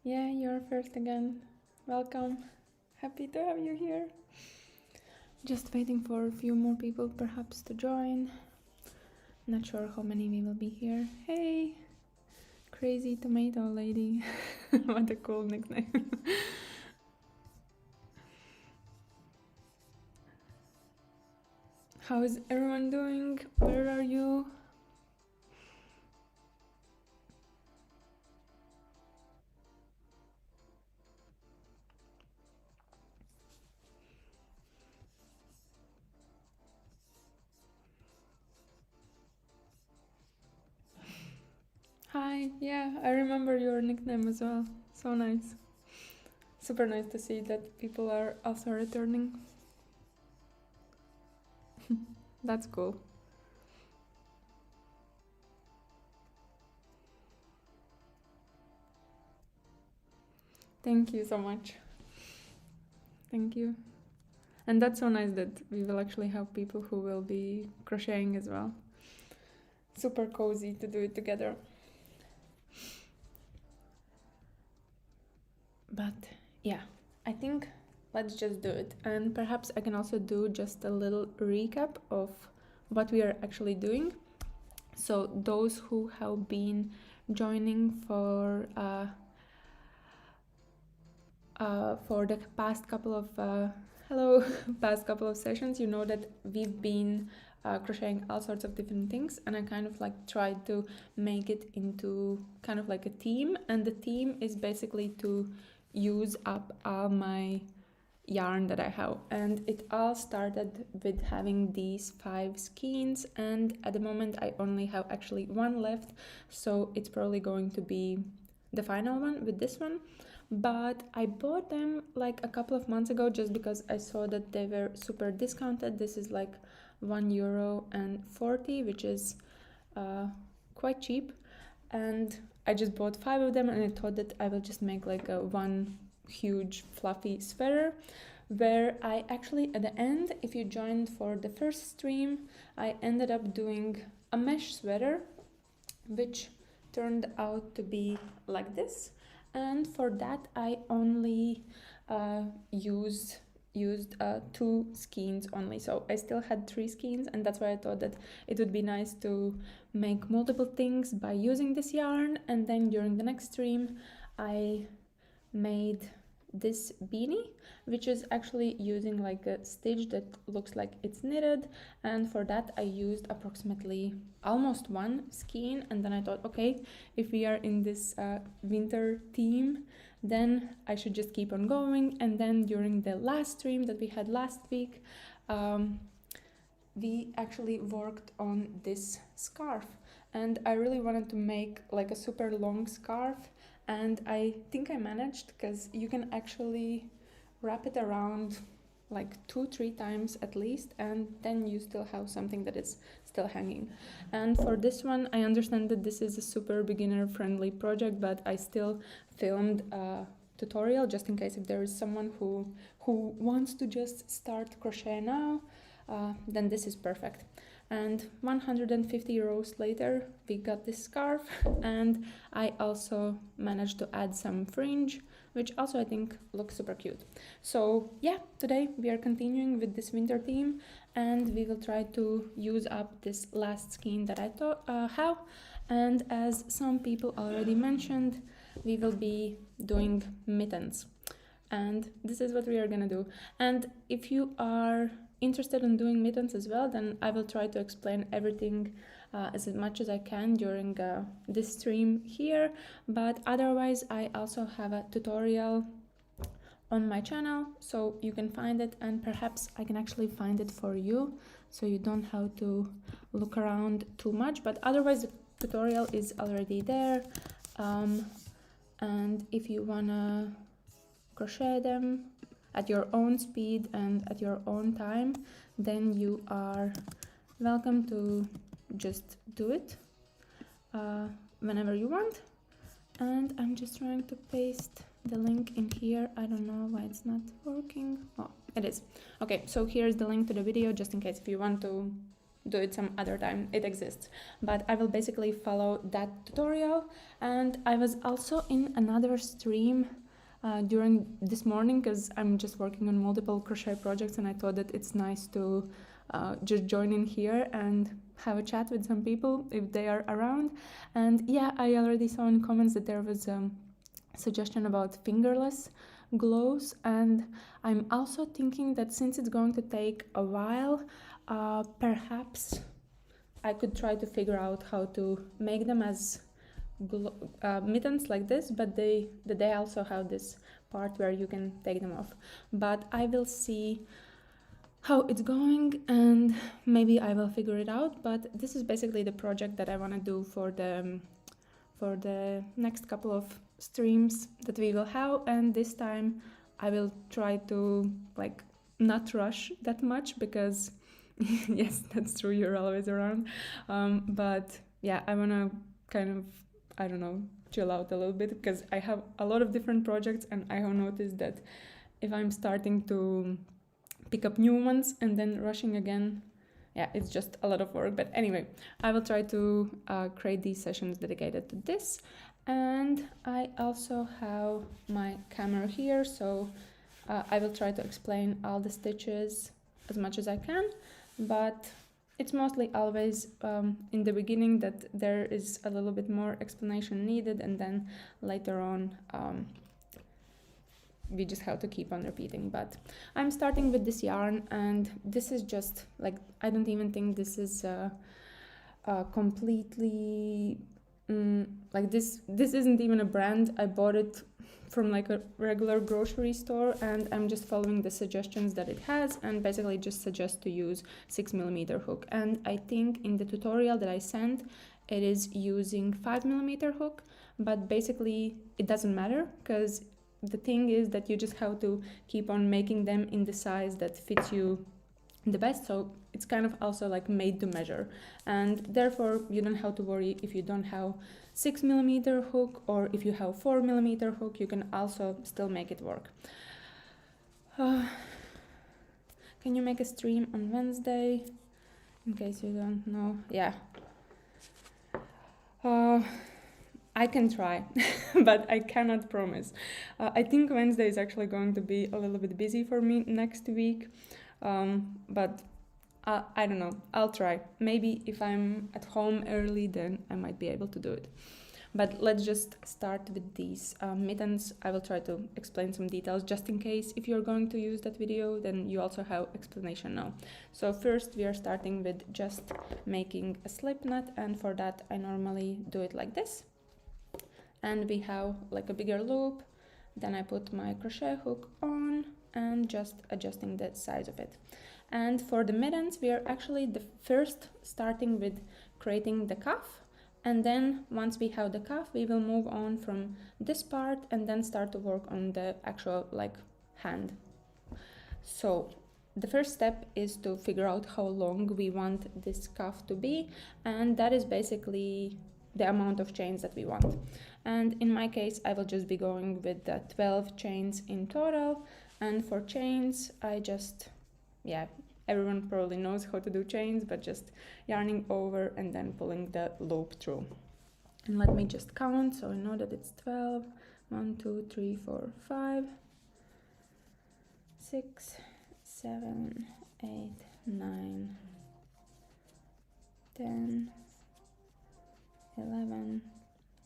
Yeah, you're first again. Welcome. Happy to have you here. Just waiting for a few more people perhaps to join. Not sure how many we will be here. Hey, crazy tomato lady. What a cool nickname. How is everyone doing? Where are you? Hi, yeah, I remember your nickname as well. So nice. Super nice to see that people are also returning. That's cool. Thank you so much. Thank you. And that's so nice that we will actually have people who will be crocheting as well. Super cozy to do it together. But yeah, I think let's just do it. And perhaps I can also do just a little recap of what we are actually doing. So those who have been joining for the past couple of past couple of sessions, you know that we've been crocheting all sorts of different things, and I kind of like tried to make it into kind of like a theme, and the theme is basically to use up all my yarn that I have. And it all started with having these 5 skeins, and at the moment I only have actually one left, so it's probably going to be the final one with this one. But I bought them like a couple of months ago just because I saw that they were super discounted. This is like €1.40, which is quite cheap, and I just bought 5 of them, and I thought that I will just make like a one huge fluffy sweater, where I actually at the end, if you joined for the first stream, I ended up doing a mesh sweater which turned out to be like this. And for that I only used 2 skeins only, so I still had 3 skeins, and that's why I thought that it would be nice to make multiple things by using this yarn. And then during the next stream I made this beanie, which is actually using like a stitch that looks like it's knitted, and for that I used approximately almost 1 skein. And then I thought, okay, if we are in this winter theme, then I should just keep on going. And then during the last stream that we had last week, we actually worked on this scarf, and I really wanted to make like a super long scarf, and I think I managed, because you can actually wrap it around like 2-3 times at least, and then you still have something that is still hanging. And for this one, I understand that this is a super beginner friendly project, but I still filmed a tutorial just in case if there is someone who wants to just start crochet now, then this is perfect. And 150 euros later we got this scarf, and I also managed to add some fringe, which also I think looks super cute. So yeah, today we are continuing with this winter theme, and we will try to use up this last skein that I have. And as some people already mentioned, we will be doing mittens, and this is what we are gonna do. And if you are interested in doing mittens as well, then I will try to explain everything as much as I can during this stream here. But otherwise I also have a tutorial on my channel, so you can find it, and perhaps I can actually find it for you so you don't have to look around too much. But otherwise the tutorial is already there, and if you wanna crochet them at your own speed and at your own time, then you are welcome to just do it whenever you want. And I'm just trying to paste the link in here. I don't know why it's not working. Oh, it is. Okay, so here's the link to the video, just in case if you want to do it some other time, it exists, but I will basically follow that tutorial. And I was also in another stream during this morning because I'm just working on multiple crochet projects, and I thought that it's nice to just join in here and have a chat with some people if they are around. And yeah, I already saw in comments that there was a suggestion about fingerless glows, and I'm also thinking that since it's going to take a while, perhaps I could try to figure out how to make them as mittens like this, but they also have this part where you can take them off. But I will see how it's going, and maybe I will figure it out. But this is basically the project that I want to do for the next couple of streams that we will have. And this time I will try to like not rush that much, because yes, that's true, you're always around, but yeah, I want to kind of, I don't know, chill out a little bit, because I have a lot of different projects, and I have noticed that if I'm starting to pick up new ones and then rushing again, yeah, it's just a lot of work. But anyway, I will try to create these sessions dedicated to this. And I also have my camera here, so I will try to explain all the stitches as much as I can, but it's mostly always in the beginning that there is a little bit more explanation needed, and then later on we just have to keep on repeating. But I'm starting with this yarn, and this is just like, I don't even think this is completely like this isn't even a brand. I bought it from like a regular grocery store, and I'm just following the suggestions that it has, and basically just suggest to use 6mm hook. And I think in the tutorial that I sent, it is using 5mm hook, but basically it doesn't matter, because the thing is that you just have to keep on making them in the size that fits you the best. So it's kind of also like made to measure, and therefore you don't have to worry if you don't have 6mm hook, or if you have 4mm hook, you can also still make it work. Can you make a stream on Wednesday? In case you don't know, yeah. I can try, but I cannot promise. I think Wednesday is actually going to be a little bit busy for me next week, but I don't know, I'll try. Maybe if I'm at home early, then I might be able to do it. But let's just start with these mittens. I will try to explain some details just in case if you're going to use that video, then you also have explanation now. So first we are starting with just making a slip knot, and for that I normally do it like this. And we have like a bigger loop, then I put my crochet hook on and just adjusting the size of it. And for the mittens, we are actually the first starting with creating the cuff, and then once we have the cuff, we will move on from this part and then start to work on the actual like hand. So the first step is to figure out how long we want this cuff to be, and that is basically the amount of chains that we want. And in my case, I will just be going with the 12 chains in total. And for chains, I just, yeah, everyone probably knows how to do chains, but just yarning over and then pulling the loop through. And let me just count, so I know that it's 12. 1, 2, 3, 4, 5, 6, 7, 8, 9, 10, 11,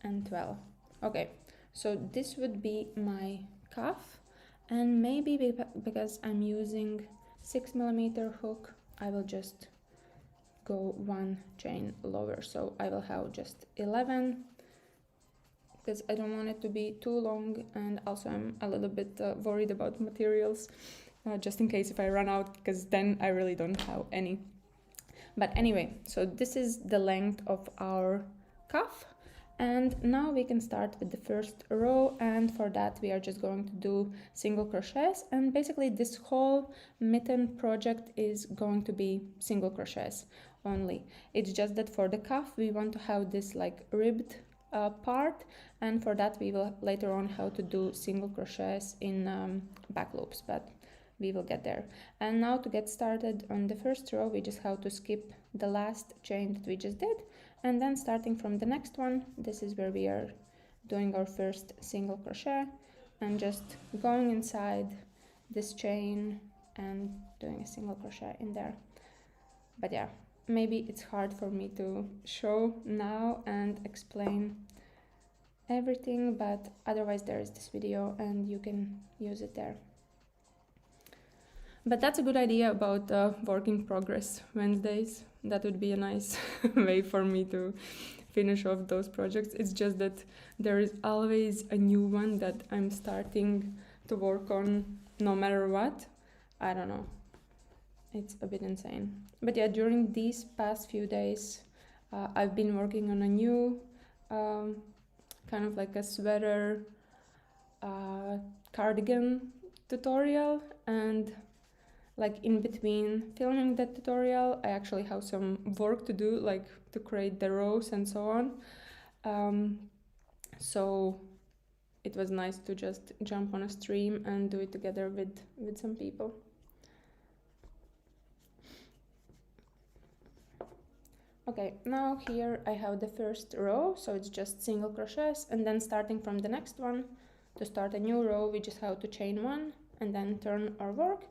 and 12. Okay, so this would be my cuff, and maybe because I'm using 6mm hook, I will just go one chain lower, so I will have just 11, because I don't want it to be too long, and also I'm a little bit worried about materials, just in case if I run out, because then I really don't have any. But anyway, so this is the length of our cuff, and now we can start with the first row, and for that we are just going to do single crochets. And basically this whole mitten project is going to be single crochets only. It's just that for the cuff we want to have this like ribbed part, and for that we will later on how to do single crochets in back loops. But we will get there. And now to get started on the first row, we just have to skip the last chain that we just did, and then starting from the next one, this is where we are doing our first single crochet and just going inside this chain and doing a single crochet in there. But yeah, maybe it's hard for me to show now and explain everything, but otherwise there is this video and you can use it there. But that's a good idea about work in progress Wednesdays. That would be a nice way for me to finish off those projects. It's just that there is always a new one that I'm starting to work on no matter what. I don't know. It's a bit insane. But yeah, during these past few days, I've been working on a new kind of like a sweater cardigan tutorial, and like in between filming that tutorial, I actually have some work to do, like to create the rows and so on. So it was nice to just jump on a stream and do it together with some people. Okay, now here I have the first row, so it's just single crochets, and then starting from the next one, to start a new row, we just have to chain one and then turn our work.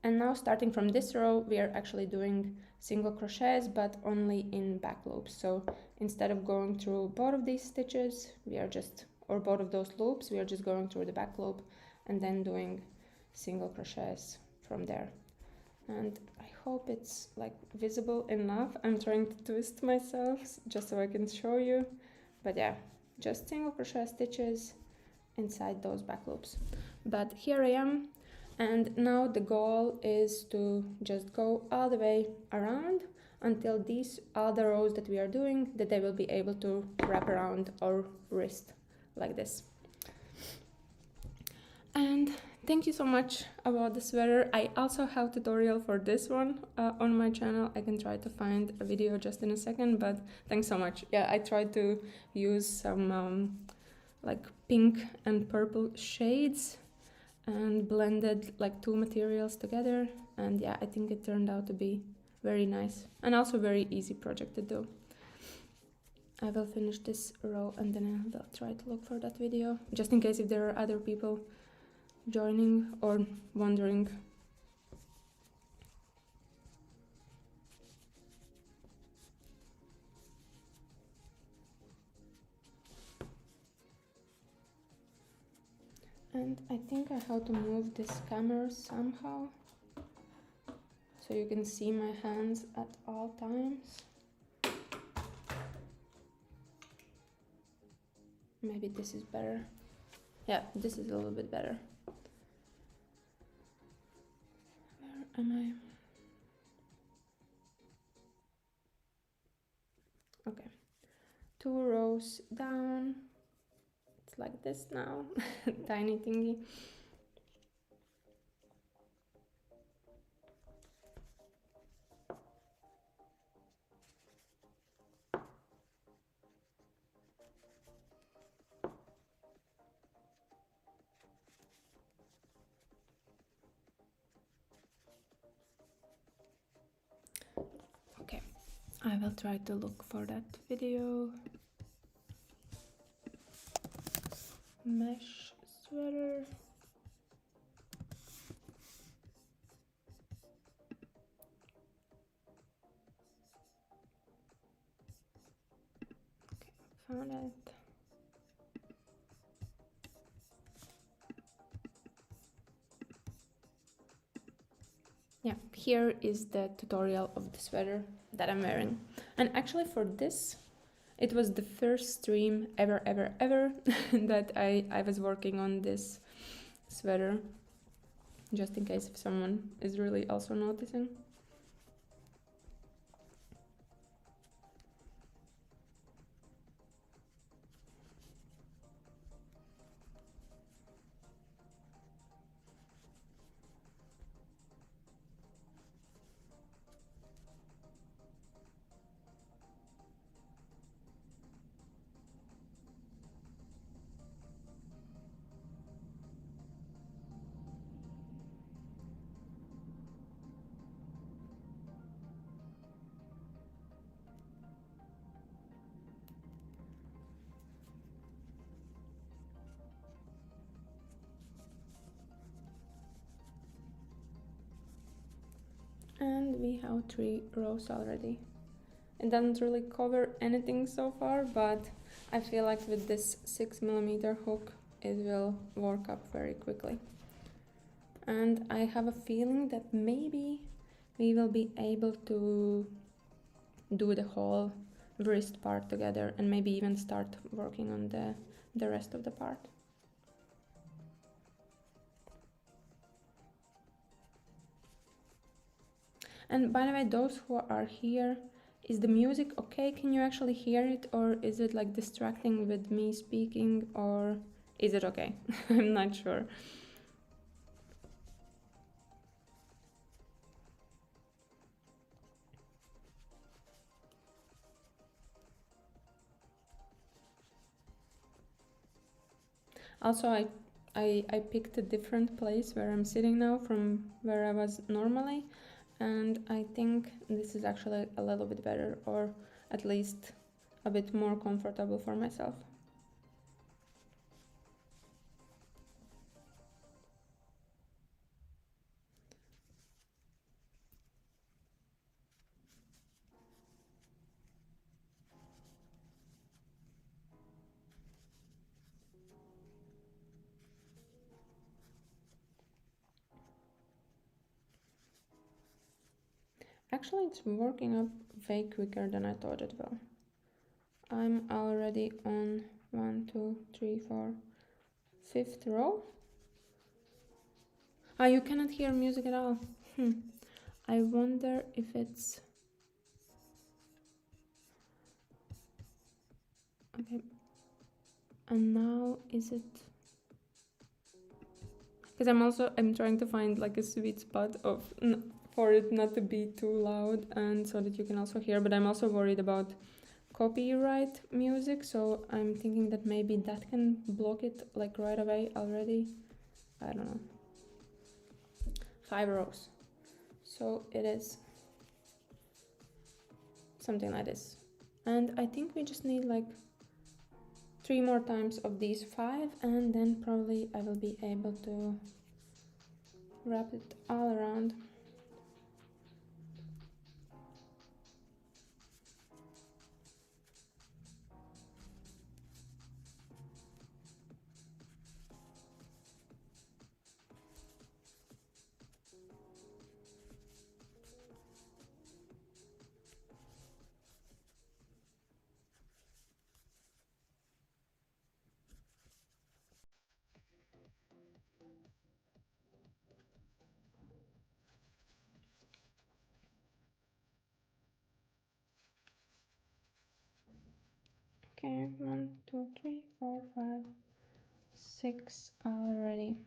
And now starting from this row, we are actually doing single crochets, but only in back loops. So instead of going through both of these stitches, we are just, or both of those loops, we are just going through the back loop and then doing single crochets from there. And I hope it's like visible enough. I'm trying to twist myself just so I can show you. But yeah, just single crochet stitches inside those back loops. But here I am. And now the goal is to just go all the way around until these other rows that we are doing, that they will be able to wrap around our wrist like this. And thank you so much about the sweater. I also have a tutorial for this one on my channel. I can try to find a video just in a second, but thanks so much. Yeah, I tried to use some like pink and purple shades and blended like two materials together, and yeah, I think it turned out to be very nice and also very easy project to do. I will finish this row and then I will try to look for that video, just in case if there are other people joining or wondering. And I think I have to move this camera somehow so you can see my hands at all times. Maybe this is better. Yeah, this is a little bit better. Where am I? Okay, 2 rows down. It's like this now, tiny thingy. Okay, I will try to look for that video. Mesh sweater. Okay, found it. Yeah, here is the tutorial of the sweater that I'm wearing. And actually for this, it was the first stream ever that I was working on this sweater, just in case if someone is really also noticing. And we have 3 rows already. It doesn't really cover anything so far, but I feel like with this 6mm hook it will work up very quickly. And I have a feeling that maybe we will be able to do the whole wrist part together and maybe even start working on the rest of the part. And by the way, those who are here, is the music okay? Can you actually hear it, or is it like distracting with me speaking, or is it okay? I'm not sure. Also, I picked a different place where I'm sitting now from where I was normally, and I think this is actually a little bit better, or at least a bit more comfortable for myself. Actually, it's working up way quicker than I thought it will. I'm already on 1, 2, 3, 4, 5th row. Ah, you cannot hear music at all. I wonder if it's... Okay. And now is it... Because I'm trying to find like a sweet spot of for it not to be too loud and so that you can also hear, but I'm also worried about copyright music, so I'm thinking that maybe that can block it like right away already. I don't know. 5 rows. So it is something like this. And I think we just need like 3 more times of these 5, and then probably I will be able to wrap it all around. Okay, 1, 2, 3, 4, 5, 6 already.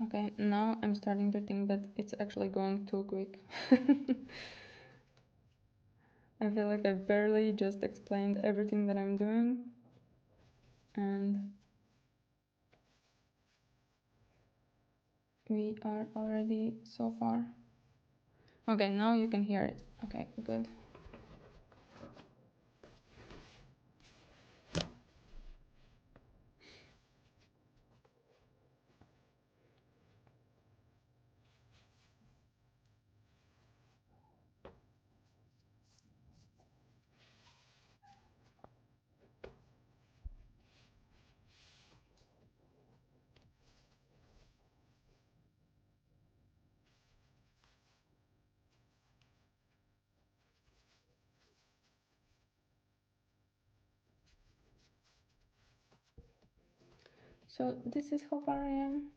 Okay, now I'm starting to think that it's actually going too quick. I feel like I barely just explained everything that I'm doing, and we are already so far. Okay, now you can hear it. Okay, good. So this is how far I am.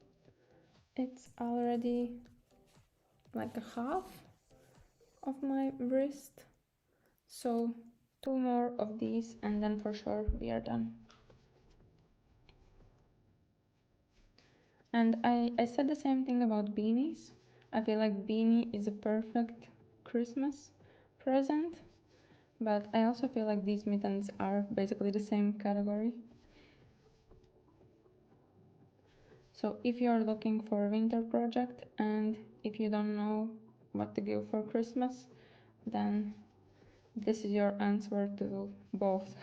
It's already like a half of my wrist. So 2 more of these and then for sure we are done. And I said the same thing about beanies. I feel like beanie is a perfect Christmas present, but I also feel like these mittens are basically the same category. So if you're looking for a winter project and if you don't know what to give for Christmas, then this is your answer to both.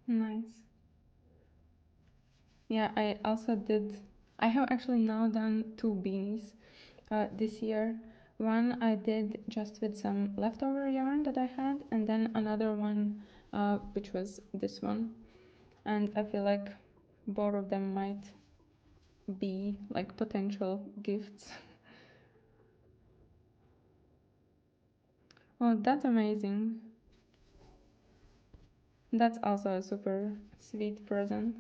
Nice. Yeah, I have actually now done two beanies this year. One I did just with some leftover yarn that I had, and then another one, which was this one. And I feel like both of them might be like potential gifts. Oh, that's amazing. That's also a super sweet present.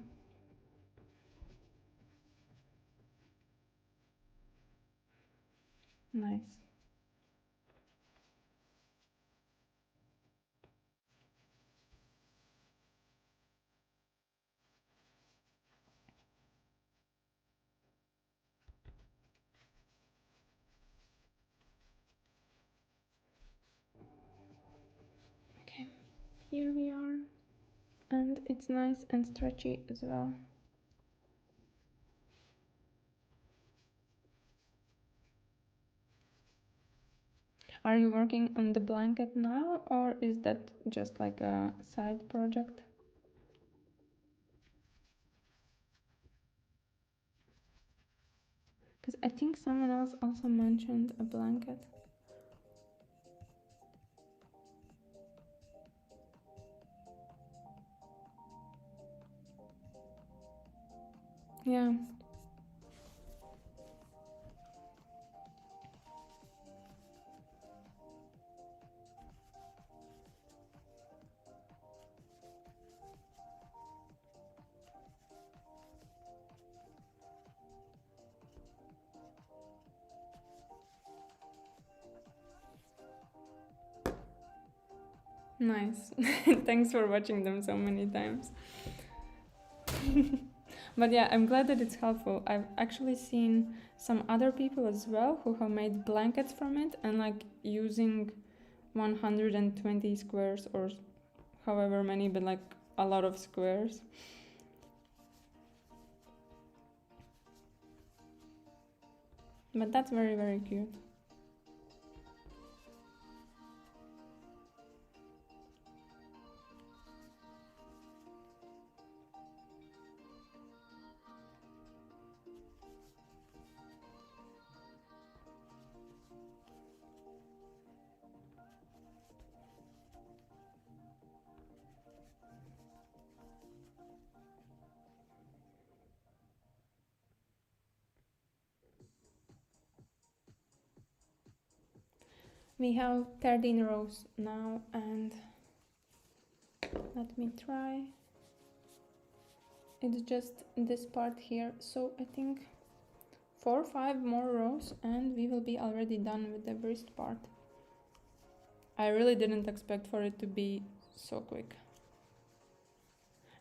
Nice. Okay, here we are. And it's nice and stretchy as well. Are you working on the blanket now, or is that just like a side project? Because I think someone else also mentioned a blanket. Yeah. Nice. Thanks for watching them so many times. But yeah, I'm glad that it's helpful. I've actually seen some other people as well who have made blankets from it and like using 120 squares or however many, but like a lot of squares. But that's very, very cute. We have 13 rows now, and let me try. It's just this part here, so I think 4 or 5 more rows and we will be already done with the wrist part. I really didn't expect for it to be so quick.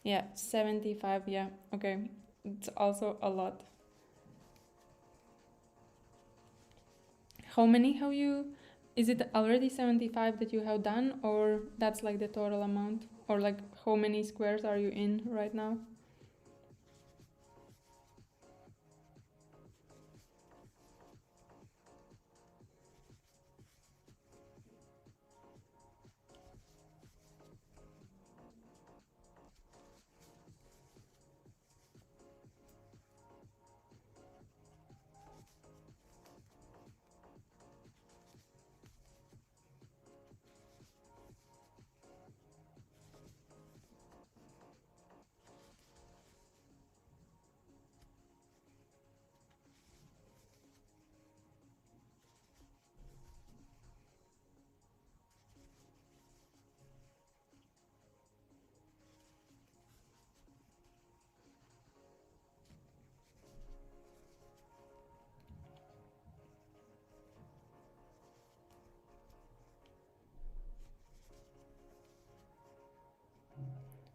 Yeah, 75, yeah, okay. It's also a lot. How many have you... Is it already 75 that you have done, or that's like the total amount? Or like how many squares are you in right now?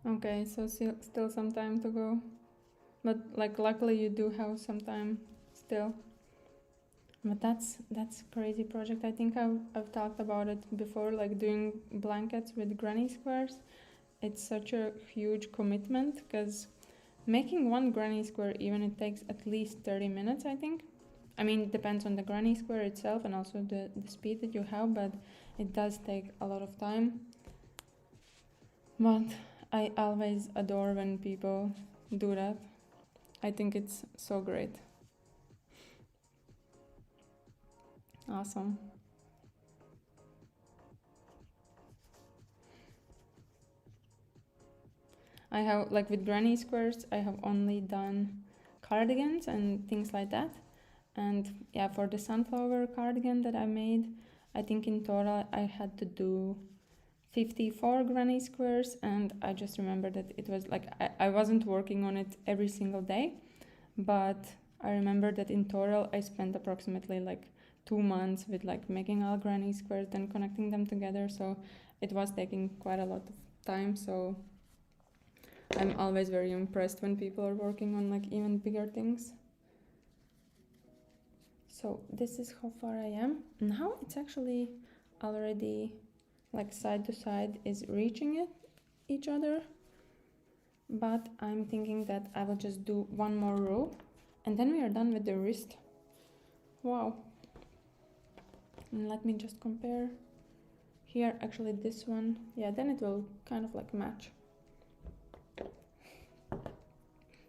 Okay, so still some time to go. But like luckily you do have some time still. But that's crazy project. I think I've talked about it before, like doing blankets with granny squares. It's such a huge commitment because making one granny square, even it takes at least 30 minutes, I think. I mean, it depends on the granny square itself and also the speed that you have, but it does take a lot of time. But I always adore when people do that. I think it's so great. Awesome. I have, like with granny squares, I have only done cardigans and things like that. And yeah, for the sunflower cardigan that I made, I think in total I had to do 54 granny squares, and I just remember that it was like I wasn't working on it every single day, but I remember that in total I spent approximately like 2 months with like making all granny squares, then connecting them together, so it was taking quite a lot of time. So I'm always very impressed when people are working on like even bigger things. So this is how far I am. Now it's actually already like side to side is reaching each other. But I'm thinking that I will just do one more row and then we are done with the wrist. Wow. And let me just compare. Here, actually this one, yeah, then it will kind of like match.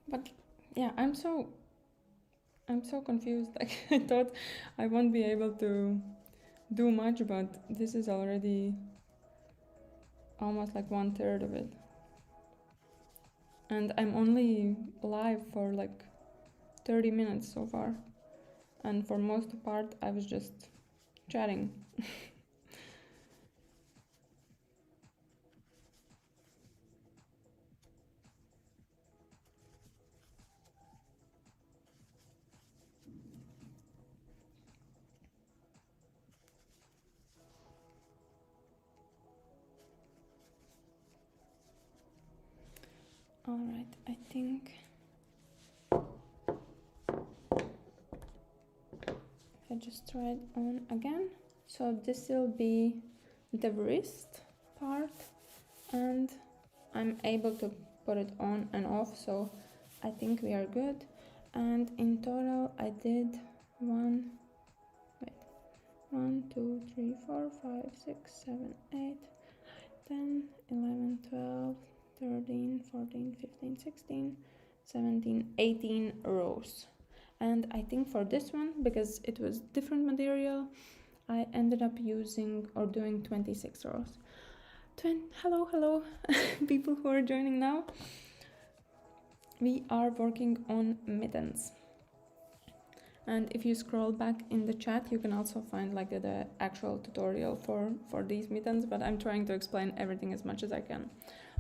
But yeah, I'm so confused. Like I thought I won't be able to do much, but this is already almost like 1/3 of it. And I'm only live for like 30 minutes so far. And for most part, I was just chatting. Alright, I think I just try it on again. So this will be the wrist part, and I'm able to put it on and off, so I think we are good. And in total I did 1, 2, 3, 4, 5, 6, 7, 8, 10, 11, 12, 13, 14, 15, 16, 17, 18 rows. And I think for this one, because it was different material, I ended up using or doing 26 rows. Hello, people who are joining now. We are working on mittens. And if you scroll back in the chat, you can also find like the actual tutorial for these mittens, but I'm trying to explain everything as much as I can.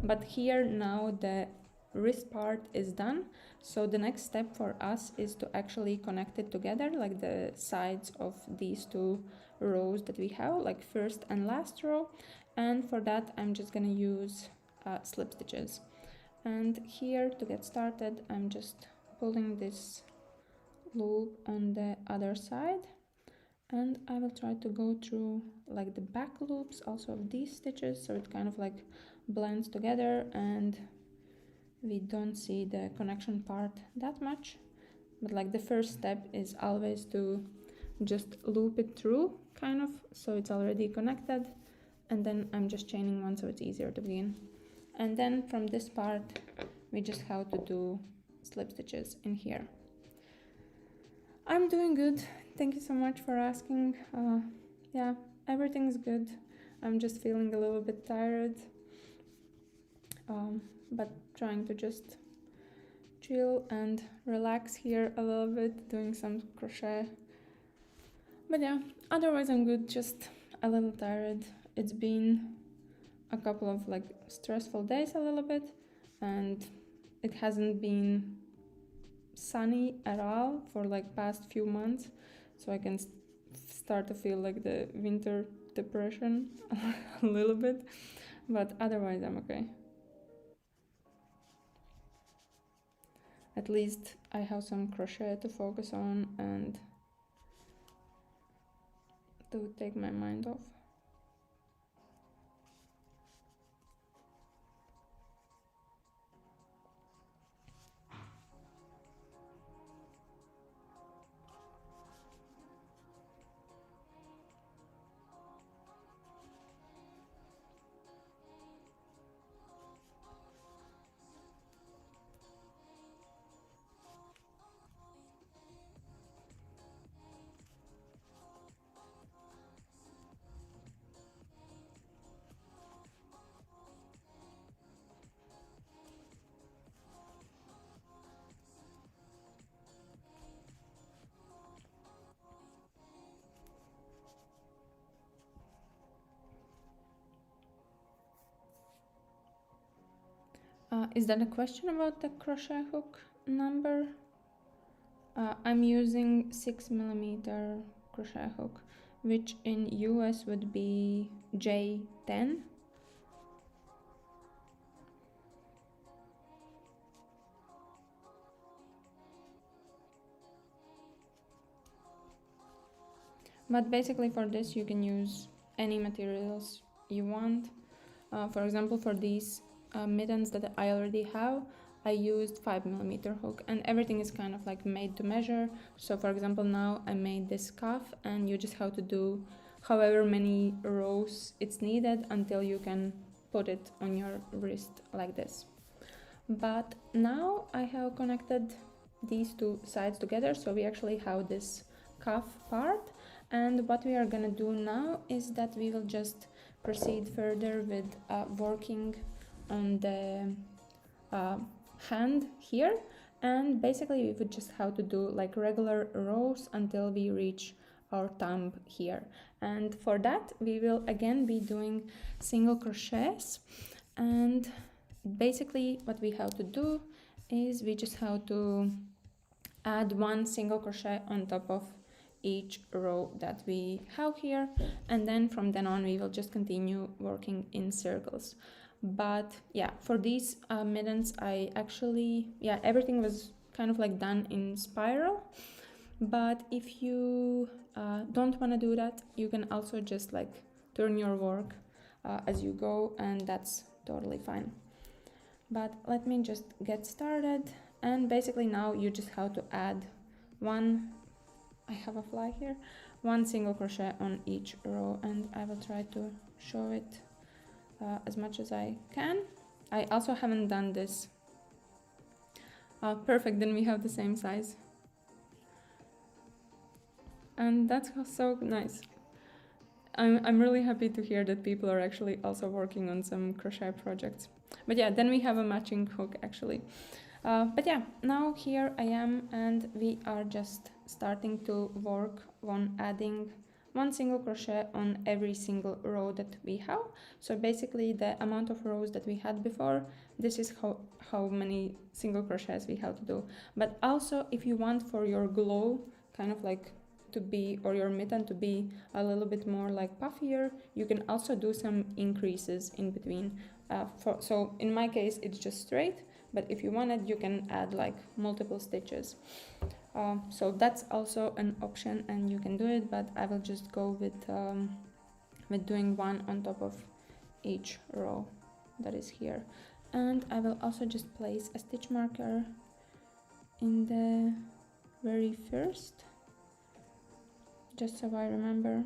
But here now the wrist part is done. So the next step for us is to actually connect it together, like the sides of these two rows that we have, like first and last row. And for that, I'm just gonna use slip stitches. And here to get started, I'm just pulling this loop on the other side, and I will try to go through like the back loops also of these stitches, so it kind of like blends together and we don't see the connection part that much. But like the first step is always to just loop it through kind of, so it's already connected, and then I'm just chaining one so it's easier to begin. And then from this part we just have to do slip stitches in here. I'm doing good. Thank you so much for asking. Yeah, everything's good. I'm just feeling a little bit tired, but trying to just chill and relax here a little bit, doing some crochet. But yeah, otherwise I'm good, just a little tired. It's been a couple of like stressful days a little bit, and it hasn't been sunny at all for like past few months, so I can start to feel like the winter depression a little bit, but otherwise I'm okay. at least I have some crochet to focus on and to take my mind off. Is that a question about the crochet hook number? I'm using 6mm crochet hook, which in US would be J10. But basically for this you can use any materials you want. For example, for these mittens that I already have, I used 5mm hook, and everything is kind of like made to measure. So for example, now I made this cuff, and you just have to do however many rows it's needed until you can put it on your wrist like this. But now I have connected these two sides together, so we actually have this cuff part. And what we are gonna do now is that we will just proceed further with working on the hand here, and basically we would just have to do like regular rows until we reach our thumb here. And for that we will again be doing single crochets, and basically what we have to do is we just have to add one single crochet on top of each row that we have here, and then from then on we will just continue working in circles. But yeah, for these mittens I actually, everything was kind of like done in spiral. But if you don't want to do that, you can also just like turn your work as you go, and that's totally fine. But let me just get started. And basically now you just have to add one, I have a fly here, one single crochet on each row, and I will try to show it as much as I can. I also haven't done this. Perfect, then we have the same size. And that's so nice. I'm really happy to hear that people are actually also working on some crochet projects. But yeah, then we have a matching hook actually. But yeah, now here I am, and we are just starting to work on adding one single crochet on every single row that we have. So basically the amount of rows that we had before, this is how many single crochets we have to do. But also if you want for your glow kind of like to be, or your mitten to be a little bit more like puffier, you can also do some increases in between. So in my case it's just straight, but if you want it you can add like multiple stitches. So that's also an option and you can do it, but I will just go with doing one on top of each row that is here. And I will also just place a stitch marker in the very first, just so I remember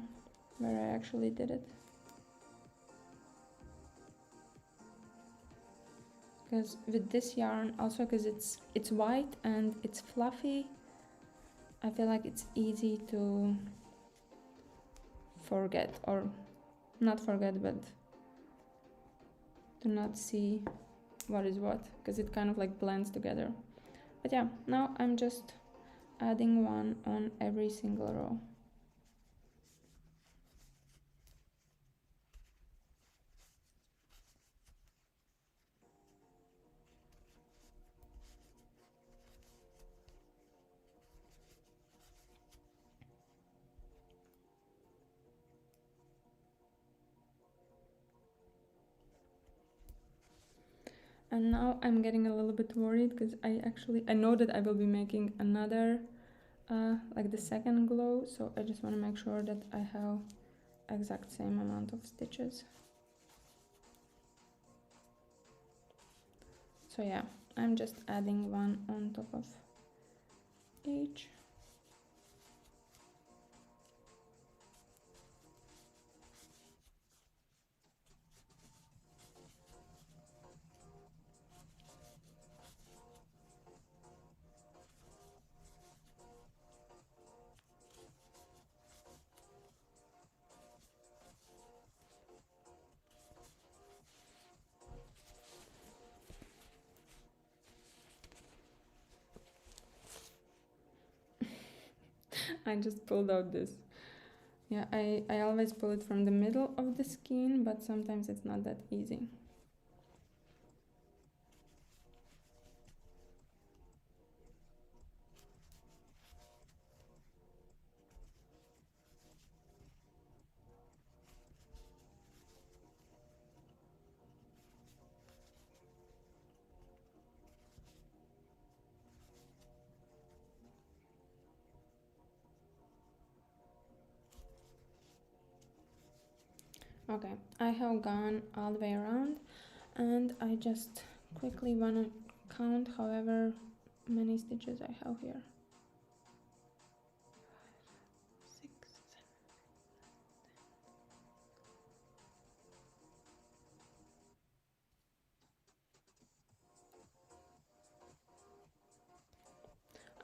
where I actually did it. Because with this yarn, also because it's white and it's fluffy, I feel like it's easy to forget, or not forget, but to not see what is what, because it kind of like blends together. But yeah, now I'm just adding one on every single row. And now I'm getting a little bit worried because I know that I will be making another like the second glow, so I just want to make sure that I have exact same amount of stitches. So yeah, I'm just adding one on top of each. I just pulled out this. Yeah, I always pull it from the middle of the skein, but sometimes it's not that easy. Okay, I have gone all the way around, and I just quickly want to count however many stitches I have here. 6,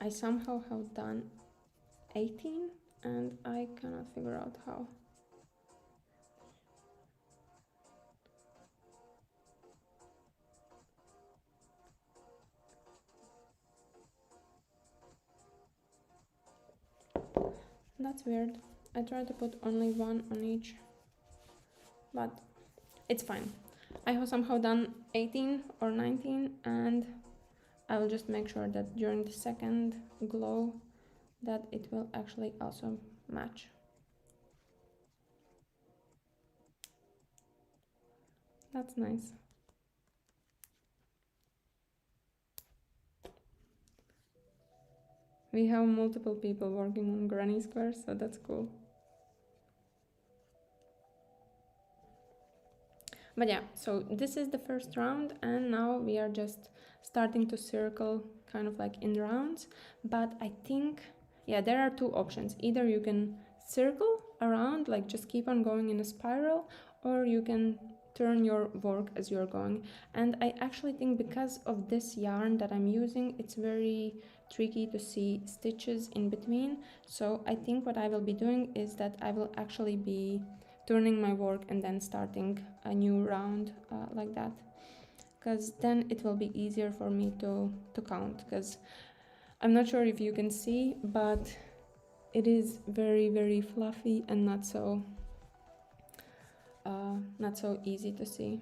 7. I somehow have done 18 and I cannot figure out how. That's weird. I tried to put only one on each, but it's fine. I have somehow done 18 or 19, and I will just make sure that during the second glow that it will actually also match. That's nice. We have multiple people working on granny squares, so that's cool. But yeah, so this is the first round, and now we are just starting to circle kind of like in rounds. But I think, yeah, there are two options. Either you can circle around, like just keep on going in a spiral, or you can turn your work as you're going. And I actually think because of this yarn that I'm using, it's very tricky to see stitches in between. So I think what I will be doing is that I will actually be turning my work and then starting a new round like that, because then it will be easier for me to count, because I'm not sure if you can see, but it is very fluffy and not so easy to see.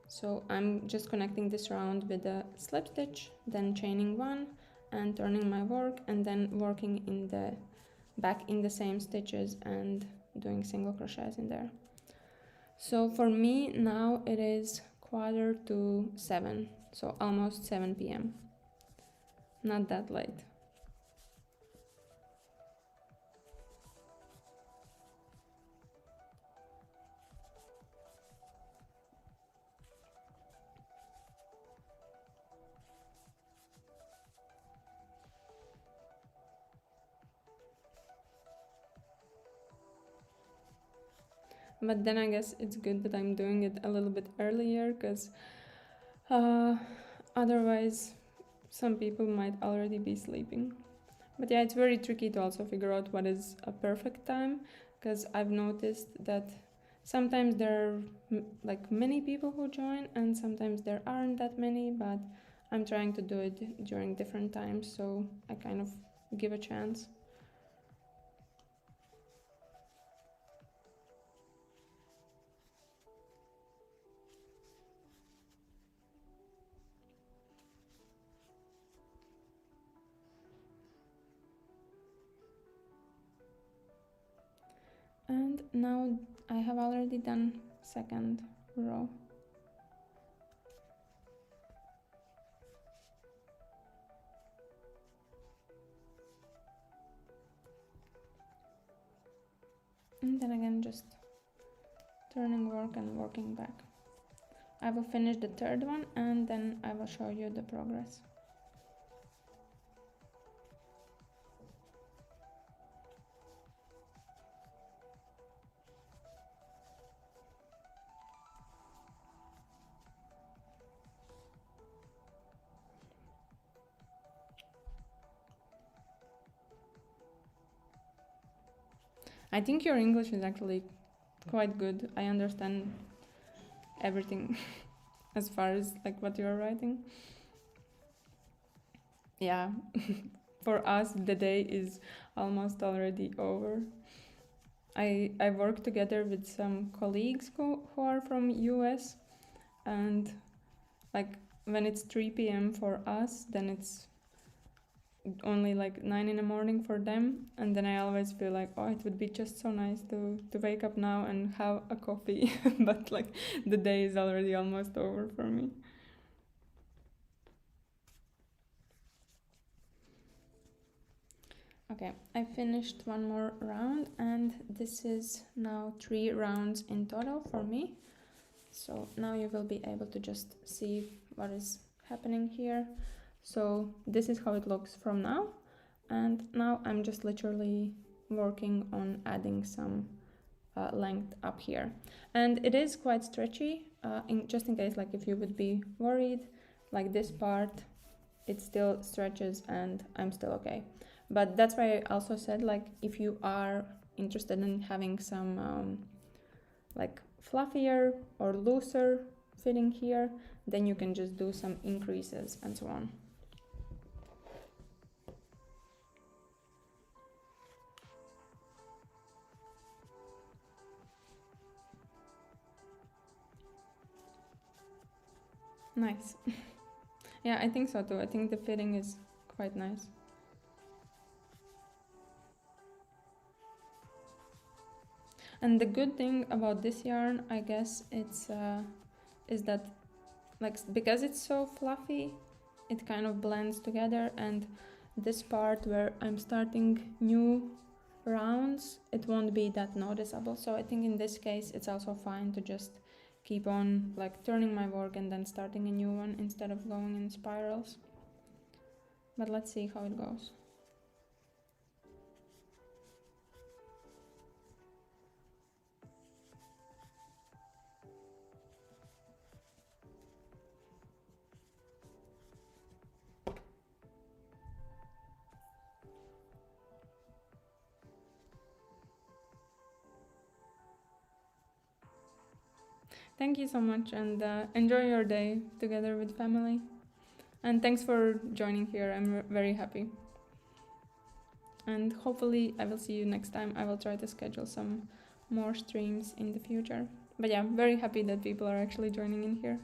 So I'm just connecting this round with a slip stitch, then chaining one and turning my work, and then working in the back in the same stitches and doing single crochets in there. So for me now it is 6:45, so almost 7 p.m. Not that late. But then I guess it's good that I'm doing it a little bit earlier, because otherwise some people might already be sleeping. But yeah, it's very tricky to also figure out what is a perfect time, because I've noticed that sometimes there are like many people who join and sometimes there aren't that many, but I'm trying to do it during different times, so I kind of give a chance. And now I have already done second row. And then again, just turning work and working back. I will finish the third one and then I will show you the progress. I think your English is actually quite good. I understand everything as far as like what you're writing. Yeah, for us the day is almost already over. I work together with some colleagues who are from US, and like when it's 3 p.m. for us, then it's only like 9 in the morning for them, and then I always feel like, oh, it would be just so nice to wake up now and have a coffee. But like the day is already almost over for me. Okay, I finished one more round, and this is now 3 rounds in total for me. So now you will be able to just see what is happening here. So this is how it looks from now, and now I'm just literally working on adding some length up here, and it is quite stretchy, just in case, like if you would be worried, like this part it still stretches and I'm still okay. But that's why I also said, like, if you are interested in having some like fluffier or looser fitting here, then you can just do some increases and so on. Nice. Yeah, I think so too. I think the fitting is quite nice. And the good thing about this yarn, I guess, is that, like, because it's so fluffy, it kind of blends together, and this part where I'm starting new rounds, it won't be that noticeable. So I think in this case it's also fine to just keep on like turning my work and then starting a new one instead of going in spirals. But let's see how it goes. Thank you so much, and enjoy your day together with family. And thanks for joining here. I'm very happy. And hopefully I will see you next time. I will try to schedule some more streams in the future. But yeah, I'm very happy that people are actually joining in here.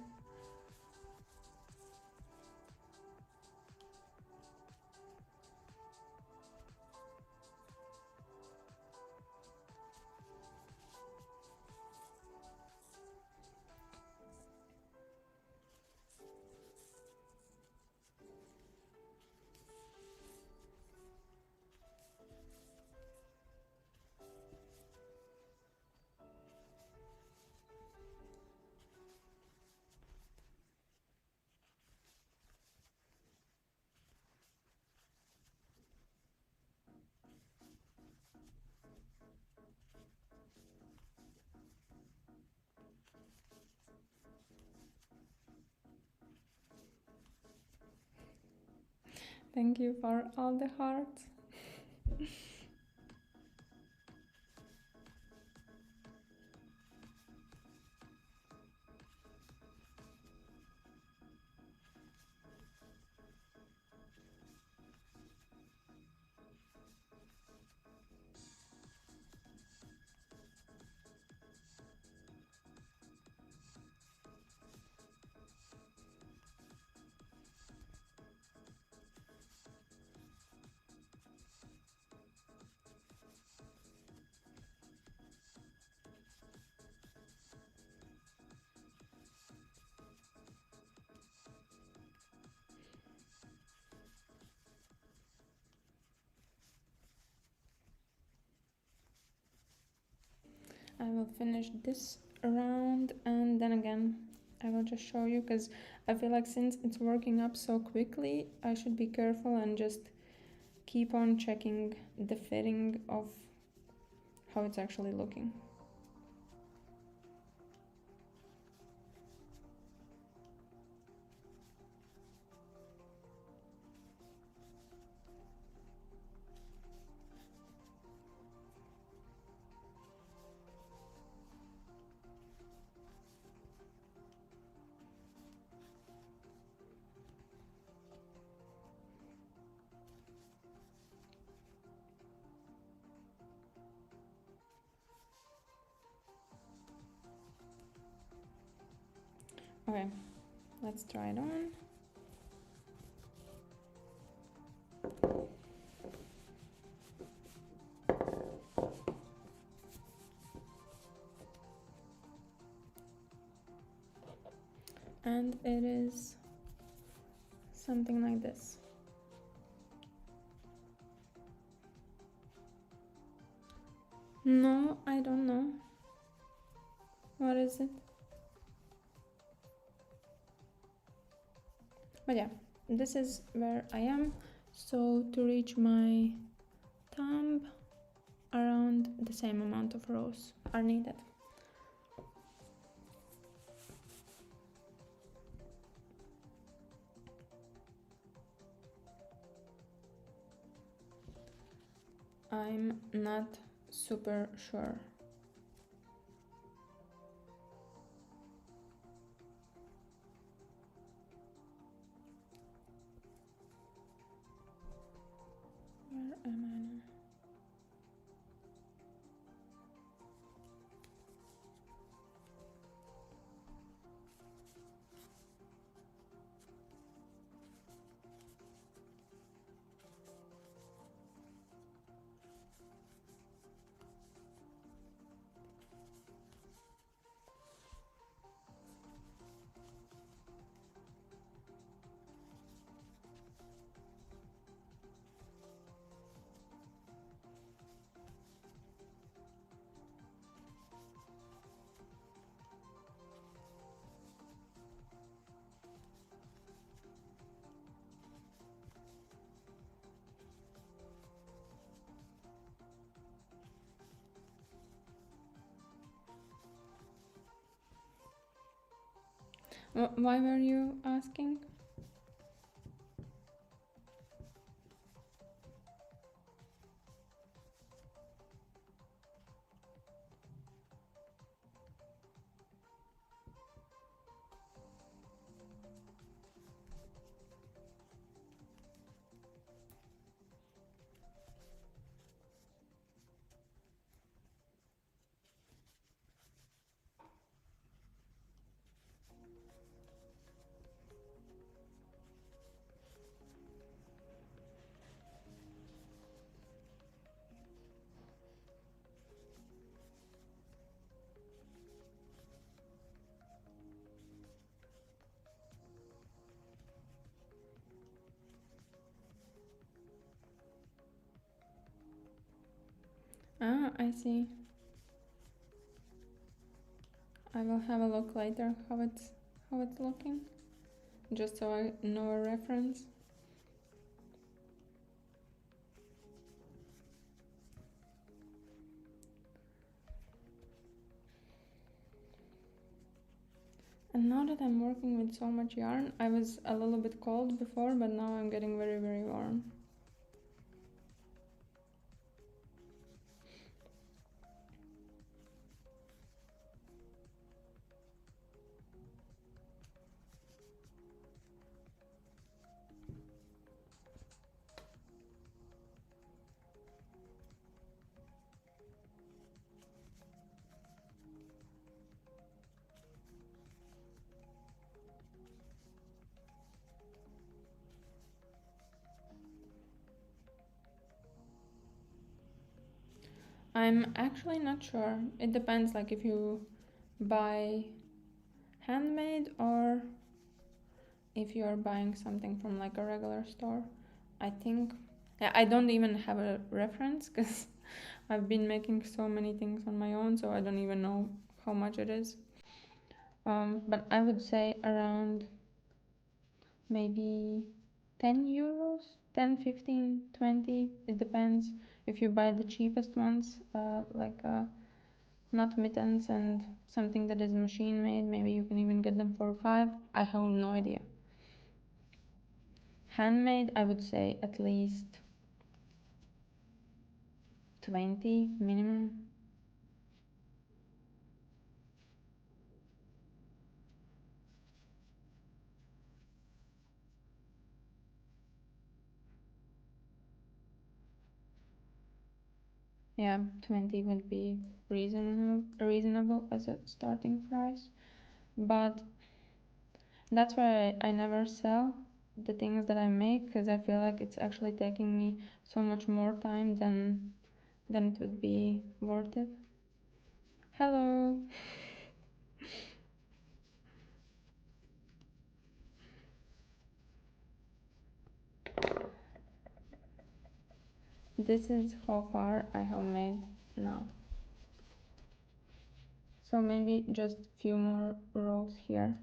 Thank you for all the hearts. I will finish this round and then again I will just show you, because I feel like since it's working up so quickly, I should be careful and just keep on checking the fitting of how it's actually looking. Okay, let's try it on. And it is something like this. No, I don't know. What is it? But yeah, this is where I am. So to reach my thumb, around the same amount of rows are needed. I'm not super sure. Where am I now? Why were you asking? Ah, I see. I will have a look later how it's looking, just so I know a reference. And now that I'm working with so much yarn, I was a little bit cold before, but now I'm getting very, very warm. I'm actually not sure. It depends, like if you buy handmade or if you're buying something from like a regular store. I think, yeah, I don't even have a reference because I've been making so many things on my own, so I don't even know how much it is. But I would say around maybe 10 euros, 10, 15, 20. It depends if you buy the cheapest ones, not mittens and something that is machine made. Maybe you can even get them for 5. I have no idea. Handmade, I would say at least 20 minimum. Yeah, 20 would be reasonable as a starting price. But that's why I never sell the things that I make, because I feel like it's actually taking me so much more time than it would be worth it. Hello. This is how far I have made now. So maybe just a few more rows here.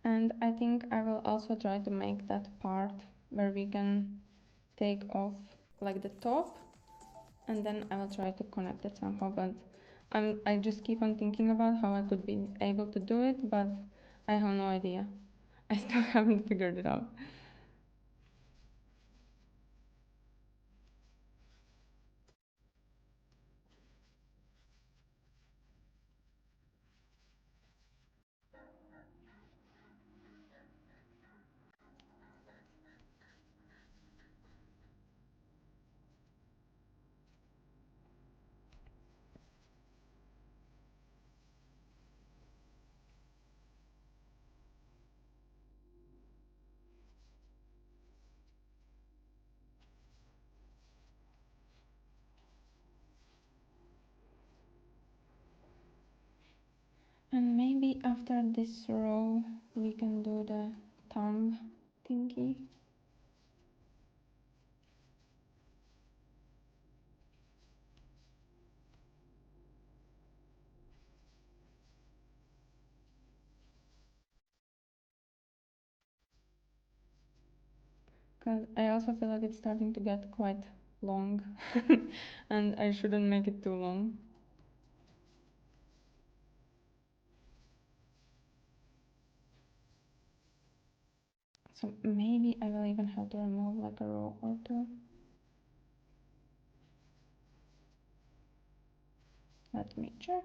And I think I will also try to make that part where we can take off like the top, and then I will try to connect it somehow, but I just keep on thinking about how I could be able to do it, but I have no idea. I still haven't figured it out. And maybe after this row we can do the thumb thingy. Because I also feel like it's starting to get quite long and I shouldn't make it too long. So maybe I will even have to remove like a row or two. Let me check.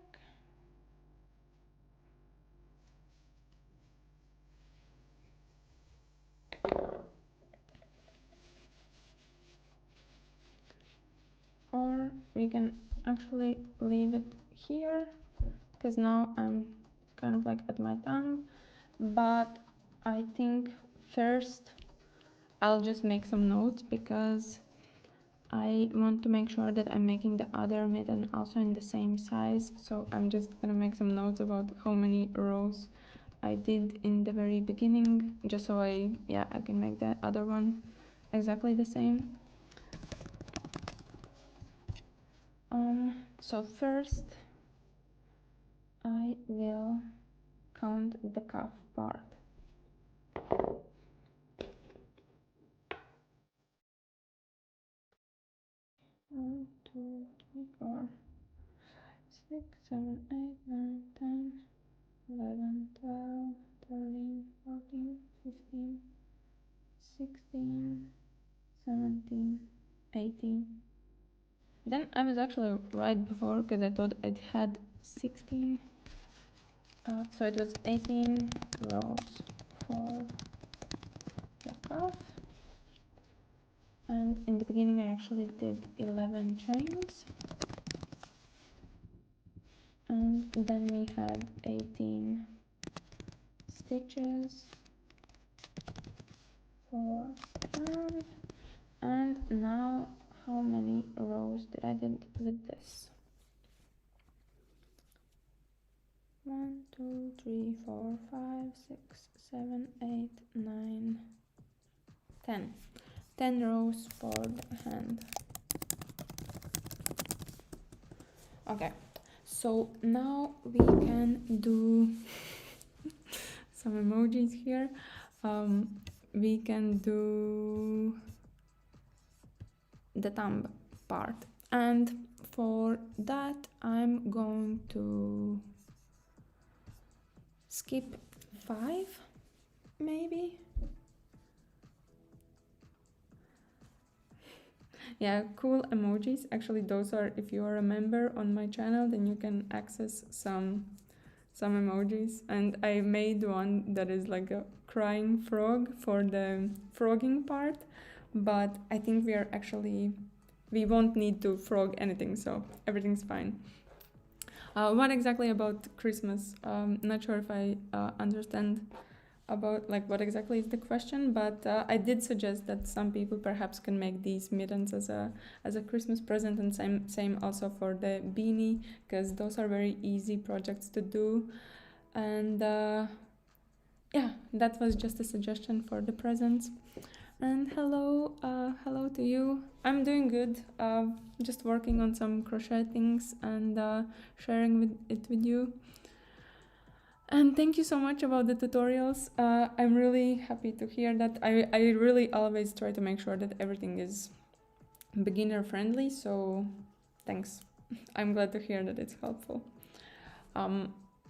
Or we can actually leave it here, because now I'm kind of like at my thumb. But I think first I'll just make some notes, because I want to make sure that I'm making the other mitten also in the same size. So I'm just gonna make some notes about how many rows I did in the very beginning, just so I can make the other one exactly the same. So first I will count the cuff part. 1, 2, 3, 4, 6, 7, 8, 9, 10, 11, 12, 13, 14, 15, 16, 17, 18. Then I was actually right before, because I thought it had 16. So it was 18 rows for the cuff. And in the beginning I actually did 11 chains. And then we had 18 stitches. 4, 1. And now how many rows did I did with this? 1, 2, 3, 4, 5, 6, 7, 8, 9, 10. 10 rows for the hand. Okay, so now we can do some emojis here. We can do the thumb part, and for that I'm going to skip 5 maybe. Yeah, cool emojis. Actually, those are, if you are a member on my channel, then you can access some emojis. And I made one that is like a crying frog for the frogging part, but I think we won't need to frog anything, so everything's fine. What exactly about Christmas? Not sure if I understand about like what exactly is the question, but I did suggest that some people perhaps can make these mittens as a Christmas present, and same also for the beanie, because those are very easy projects to do. And yeah, that was just a suggestion for the presents. And hello to you. I'm doing good, just working on some crochet things and sharing it with you. And thank you so much about the tutorials. I'm really happy to hear that. I really always try to make sure that everything is beginner friendly, so thanks. I'm glad to hear that it's helpful.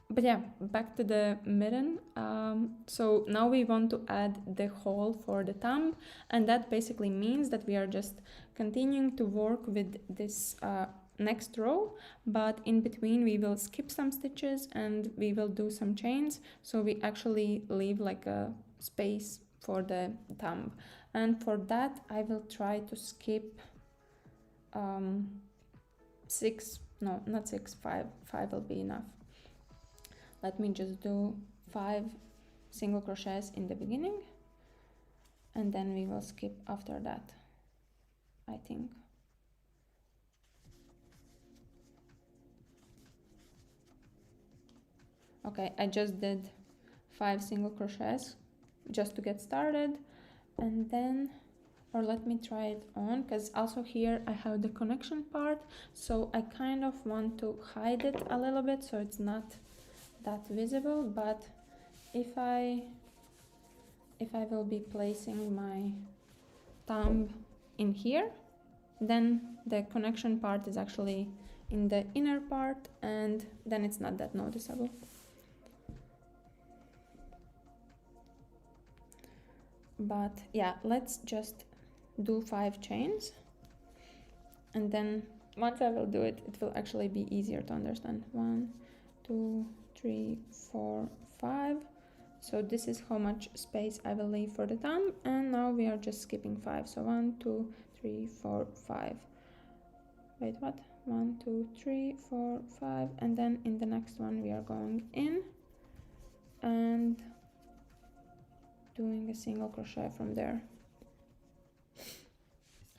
But yeah, back to the mitten. So now we want to add the hole for the thumb, and that basically means that we are just continuing to work with this next row, but in between we will skip some stitches and we will do some chains, so we actually leave like a space for the thumb. And for that I will try to skip 6, no, not 6, 5 will be enough. Let me just do 5 single crochets in the beginning, and then we will skip after that, I think. Okay, I just did 5 single crochets just to get started, and then, or let me try it on, because also here I have the connection part, so I kind of want to hide it a little bit so it's not that visible. But if I will be placing my thumb in here, then the connection part is actually in the inner part, and then it's not that noticeable. But yeah, let's just do 5 chains, and then once I will do it, it will actually be easier to understand. 1, 2, 3, 4, 5. So this is how much space I will leave for the thumb, and now we are just skipping 5. So 1, 2, 3, 4, 5. Wait, what? 1, 2, 3, 4, 5, and then in the next one we are going in and doing a single crochet from there.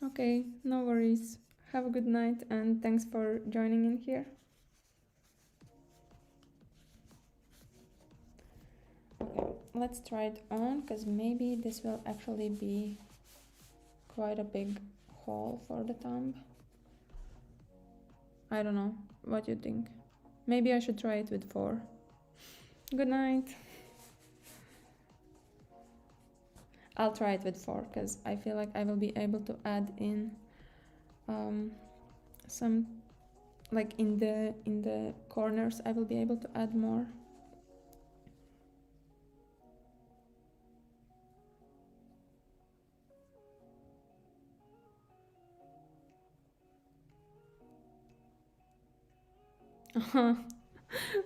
Okay, no worries. Have a good night, and thanks for joining in here. Okay, let's try it on, because maybe this will actually be quite a big hole for the thumb. I don't know what you think. Maybe I should try it with 4. Good night. I'll try it with 4, because I feel like I will be able to add in some, like in the corners I will be able to add more.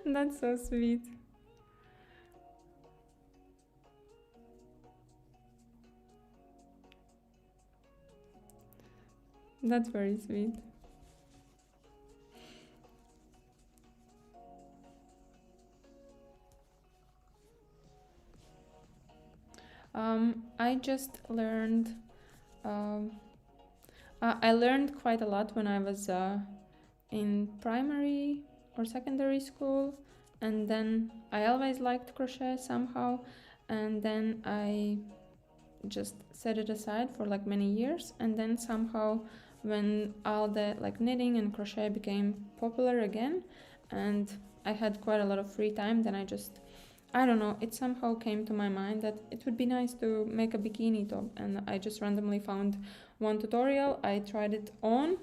That's so sweet. That's very sweet. I just learned. Um, I learned quite a lot when I was in primary or secondary school, and then I always liked crochet somehow, and then I just set it aside for like many years, and then somehow when all the like knitting and crochet became popular again and I had quite a lot of free time, then I don't know, it somehow came to my mind that it would be nice to make a bikini top, and I just randomly found one tutorial. I tried it on,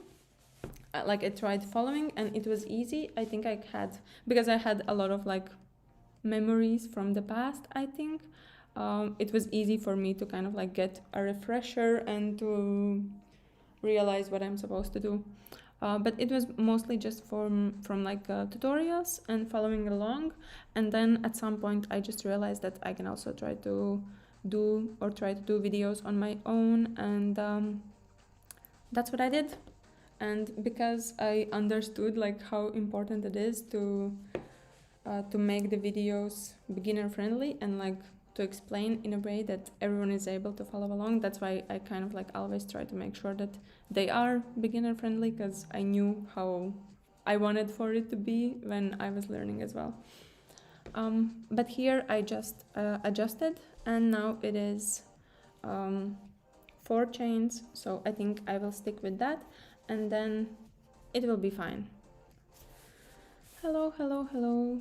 like I tried following, and it was easy. I think I had, because I had a lot of like memories from the past, I think it was easy for me to kind of like get a refresher and to realize what I'm supposed to do. But it was mostly just from like tutorials and following along, and then at some point I just realized that I can also try to do videos on my own, and that's what I did. And because I understood like how important it is to make the videos beginner friendly and like to explain in a way that everyone is able to follow along, that's why I kind of like always try to make sure that they are beginner friendly, because I knew how I wanted for it to be when I was learning as well. But here I just adjusted, and now it is 4 chains, so I think I will stick with that, and then it will be fine. Hello, hello, hello.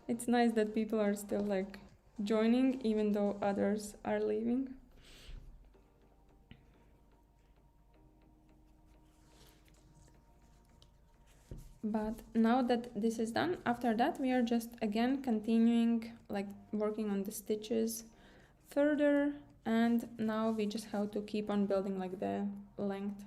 It's nice that people are still like joining even though others are leaving. But now that this is done, after that we are just again continuing like working on the stitches further, and now we just have to keep on building like the length.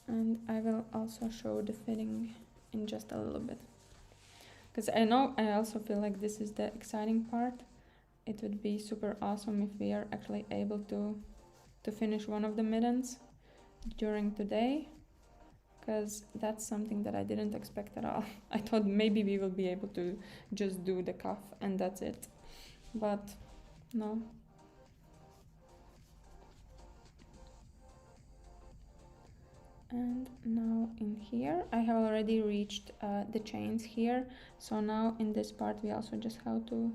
And I will also show the fitting in just a little bit, because I know I also feel like this is the exciting part. It would be super awesome if we are actually able to finish one of the mittens during today, because that's something that I didn't expect at all. I thought maybe we will be able to just do the cuff and that's it, but no. And now in here I have already reached the chains here, so now in this part we also just have to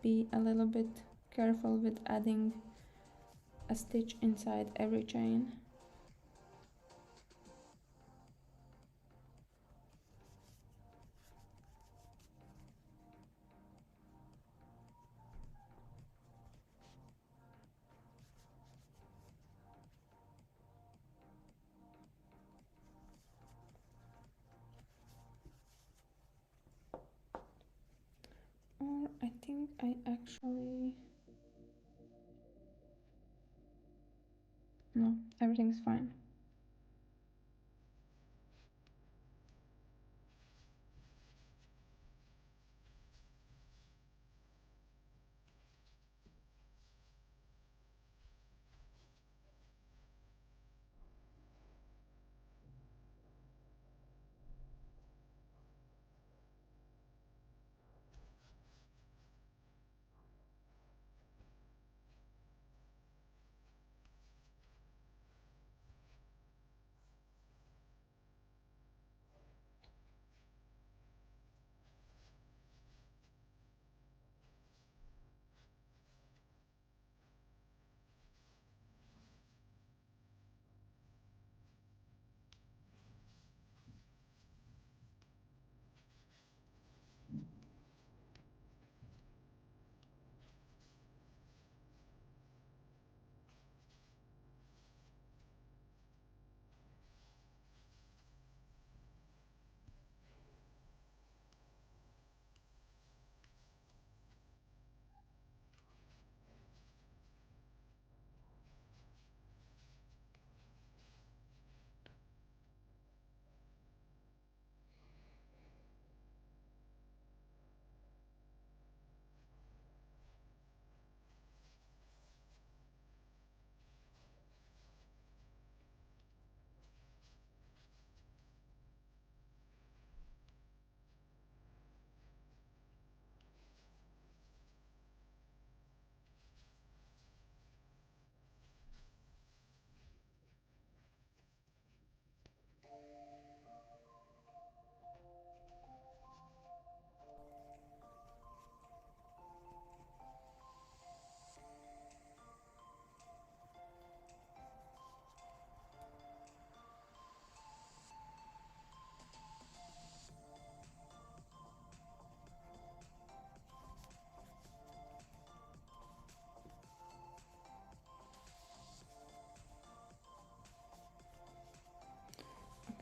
be a little bit careful with adding a stitch inside every chain. Or I think I actually, no, everything's fine.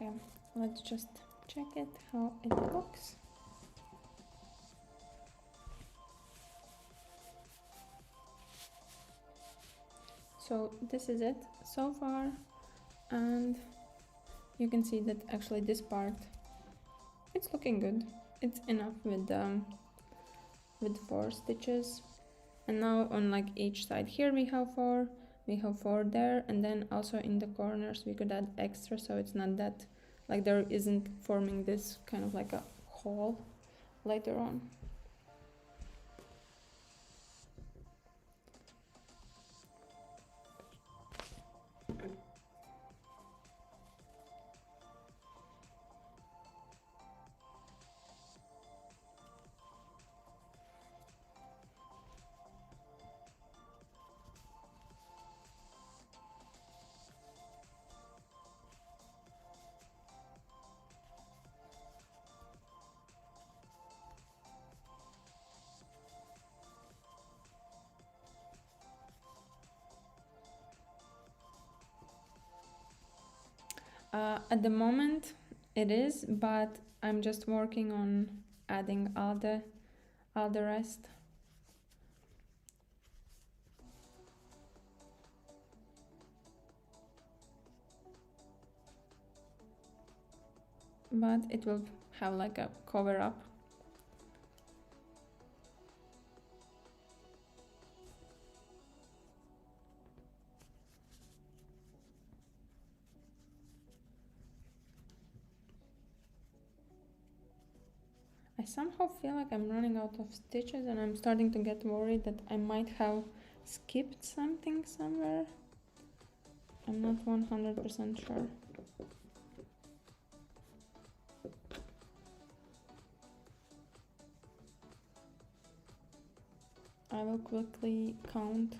Okay, let's just check it, how it looks. So this is it so far, and you can see that actually this part, it's looking good. It's enough with 4 stitches. And now on like each side here we have 4 there, and then also in the corners we could add extra, so it's not that like there isn't forming this kind of like a hole later on. At the moment it is, but I'm just working on adding all the rest. But it will have like a cover up. I somehow feel like I'm running out of stitches, and I'm starting to get worried that I might have skipped something somewhere. I'm not 100% sure. I will quickly count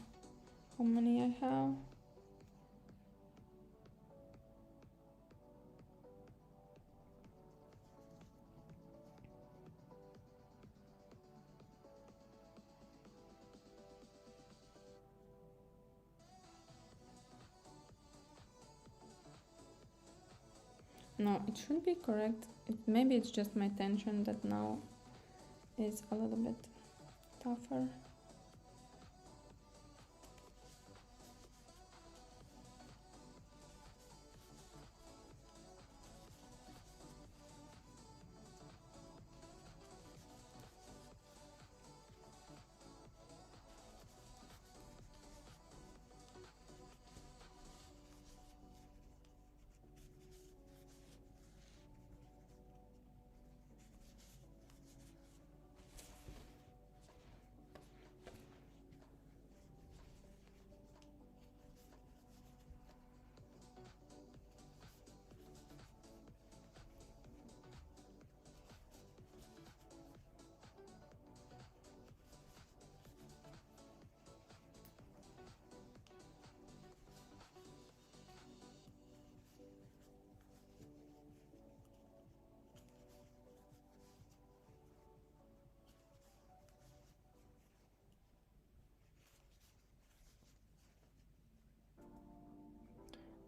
how many I have. No, it should be correct. Maybe it's just my tension that now is a little bit tougher.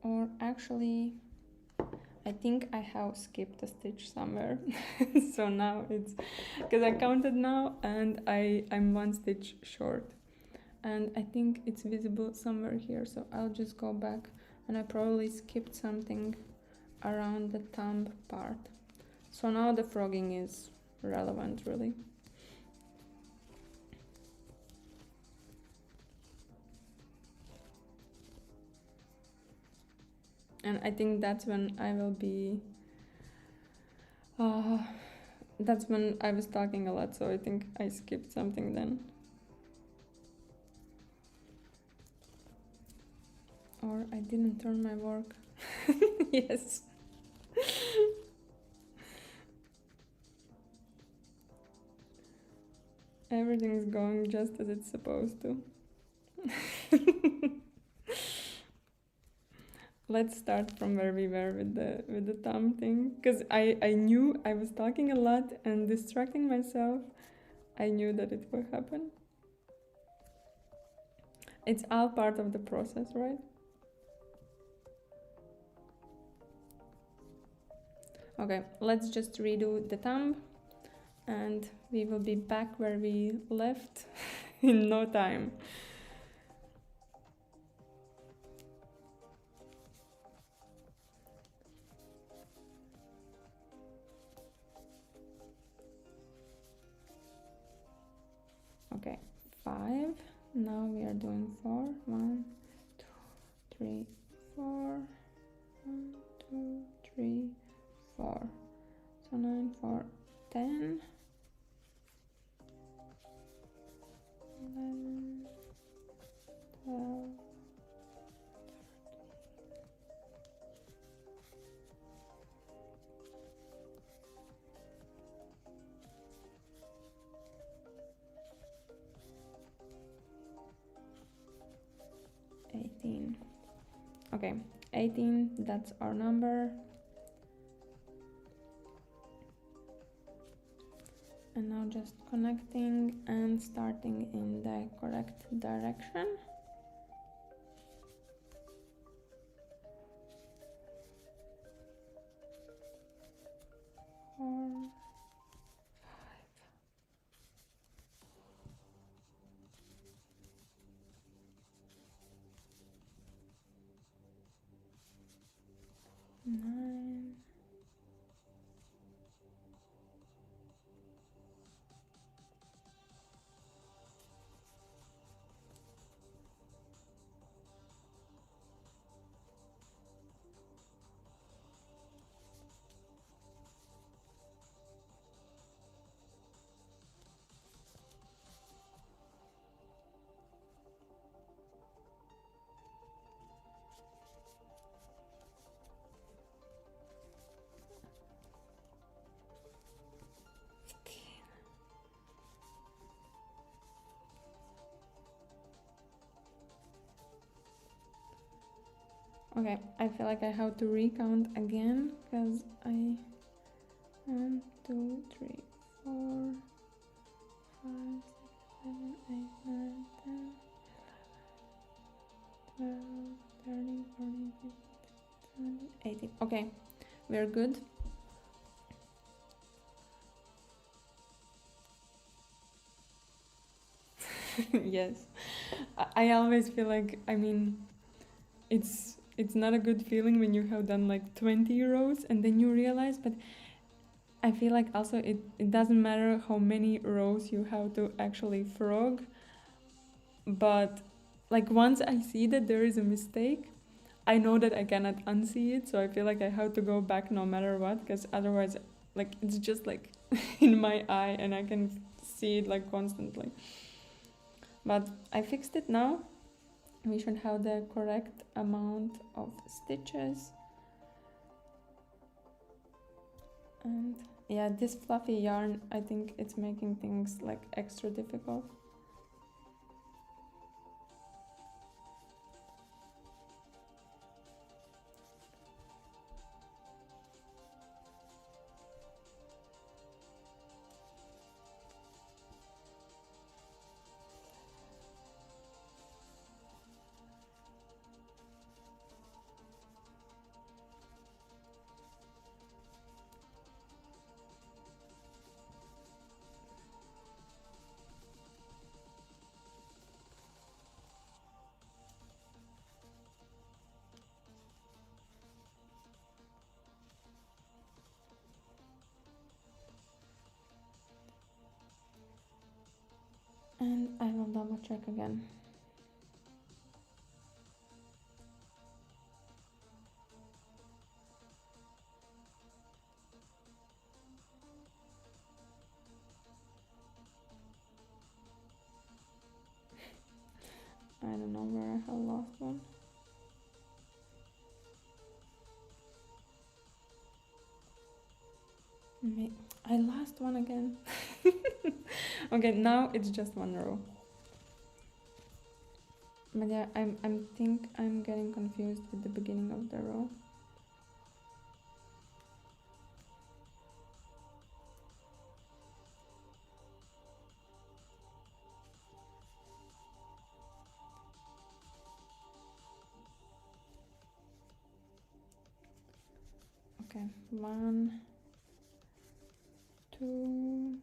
Or actually, I think I have skipped a stitch somewhere. So now it's, because I counted now and I'm 1 stitch short. And I think it's visible somewhere here, so I'll just go back, and I probably skipped something around the thumb part. So now the frogging is relevant, really. And I think that's when I will be, that's when I was talking a lot, so I think I skipped something then. Or I didn't turn my work. Yes. Everything is going just as it's supposed to. Let's start from where we were with the thumb thing, because I knew I was talking a lot and distracting myself. I knew that it would happen. It's all part of the process, right? Okay, let's just redo the thumb and we will be back where we left in no time. Okay, 5. Now we are doing 4. 1, 2, 3, 4. 1, 2, 3, 4. So 9, 4, 10. 11, 12. 18. Okay, 18, that's our number. And now just connecting and starting in the correct direction. Four, 9. Okay, I feel like I have to recount again because 1, 2, 3, 4, 5, 6, 7, 8, 9, 10, 11, 12, 13, 14, 15, 17, 18. Okay, we're good. Yes, I always feel like, I mean, it's not a good feeling when you have done like 20 rows and then you realize, but I feel like also it doesn't matter how many rows you have to actually frog, but like once I see that there is a mistake, I know that I cannot unsee it, so I feel like I have to go back no matter what, because otherwise like it's just like in my eye and I can see it like constantly. But I fixed it now. We should have the correct amount of stitches. And yeah, this fluffy yarn, I think it's making things like extra difficult. And I will double check again. I don't know where I have lost one. I lost one again. Okay, now it's just one row. But yeah, I think I'm getting confused with the beginning of the row. Okay, 1, 2,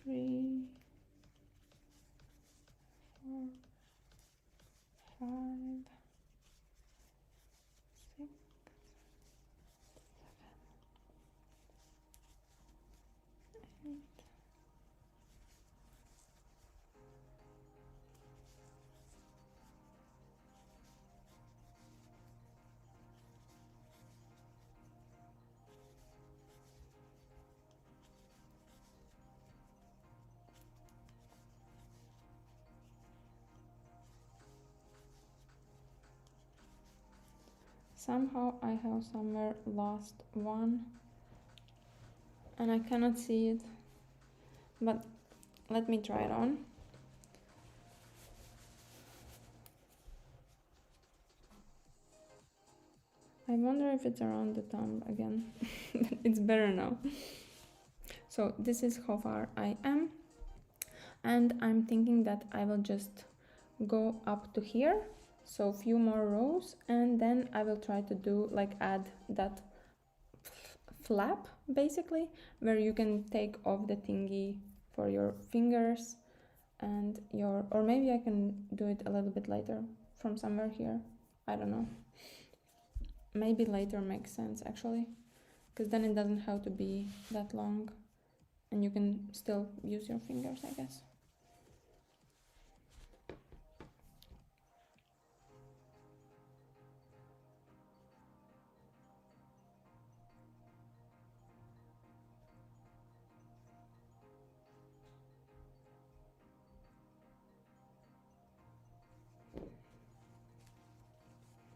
3, 4, 5, 6, 7, 8. Somehow I have somewhere lost one and I cannot see it, but let me try it on. I wonder if it's around the thumb again. It's better now. So this is how far I am, and I'm thinking that I will just go up to here, so a few more rows, and then I will try to do like add that flap basically, where you can take off the thingy for your fingers and your, or maybe I can do it a little bit later from somewhere here, I don't know, maybe later makes sense actually, because then it doesn't have to be that long and you can still use your fingers, I guess.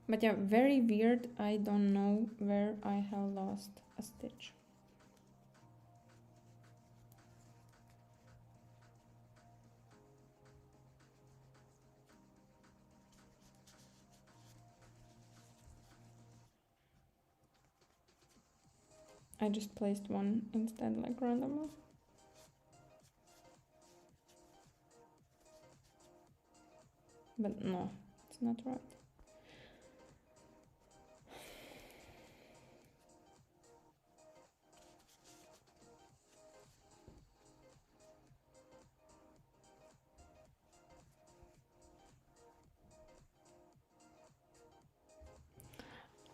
But yeah, very weird. I don't know where I have lost a stitch. I just placed one instead, like randomly. But no, it's not right.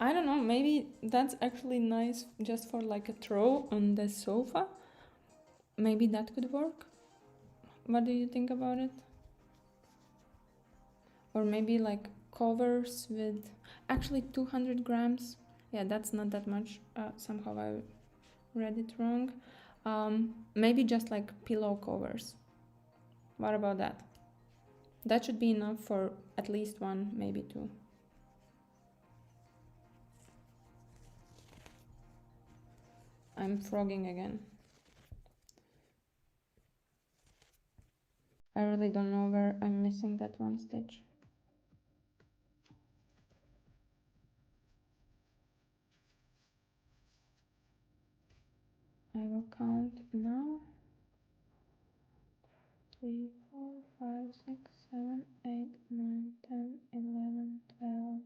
I don't know, maybe that's actually nice just for like a throw on the sofa. Maybe that could work. What do you think about it? Or maybe like covers with actually 200 grams. Yeah, that's not that much. Somehow I read it wrong. Maybe just like pillow covers. What about that? That should be enough for at least one, maybe two. I'm frogging again. I really don't know where I'm missing that one stitch. I will count now. 3, 4, 5, 6, 7, 8, 9, 10, 11, 12,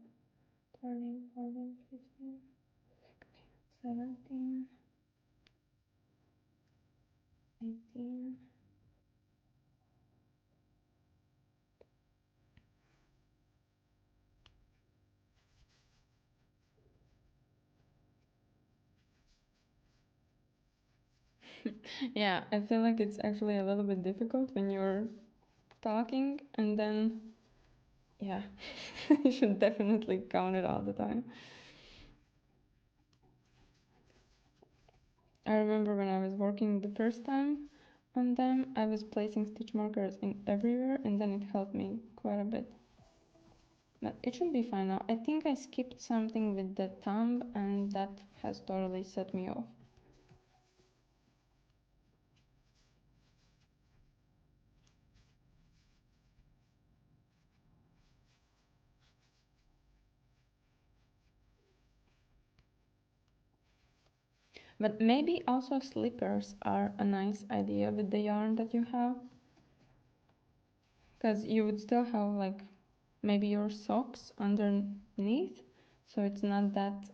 13, 14, 15, 17, 18. Yeah, I feel like it's actually a little bit difficult when you're talking and then, yeah, you should definitely count it all the time. I remember when I was working the first time on them, I was placing stitch markers in everywhere and then it helped me quite a bit. But it should be fine now. I think I skipped something with the thumb and that has totally set me off. But maybe also slippers are a nice idea with the yarn that you have. Because you would still have like maybe your socks underneath. So it's not that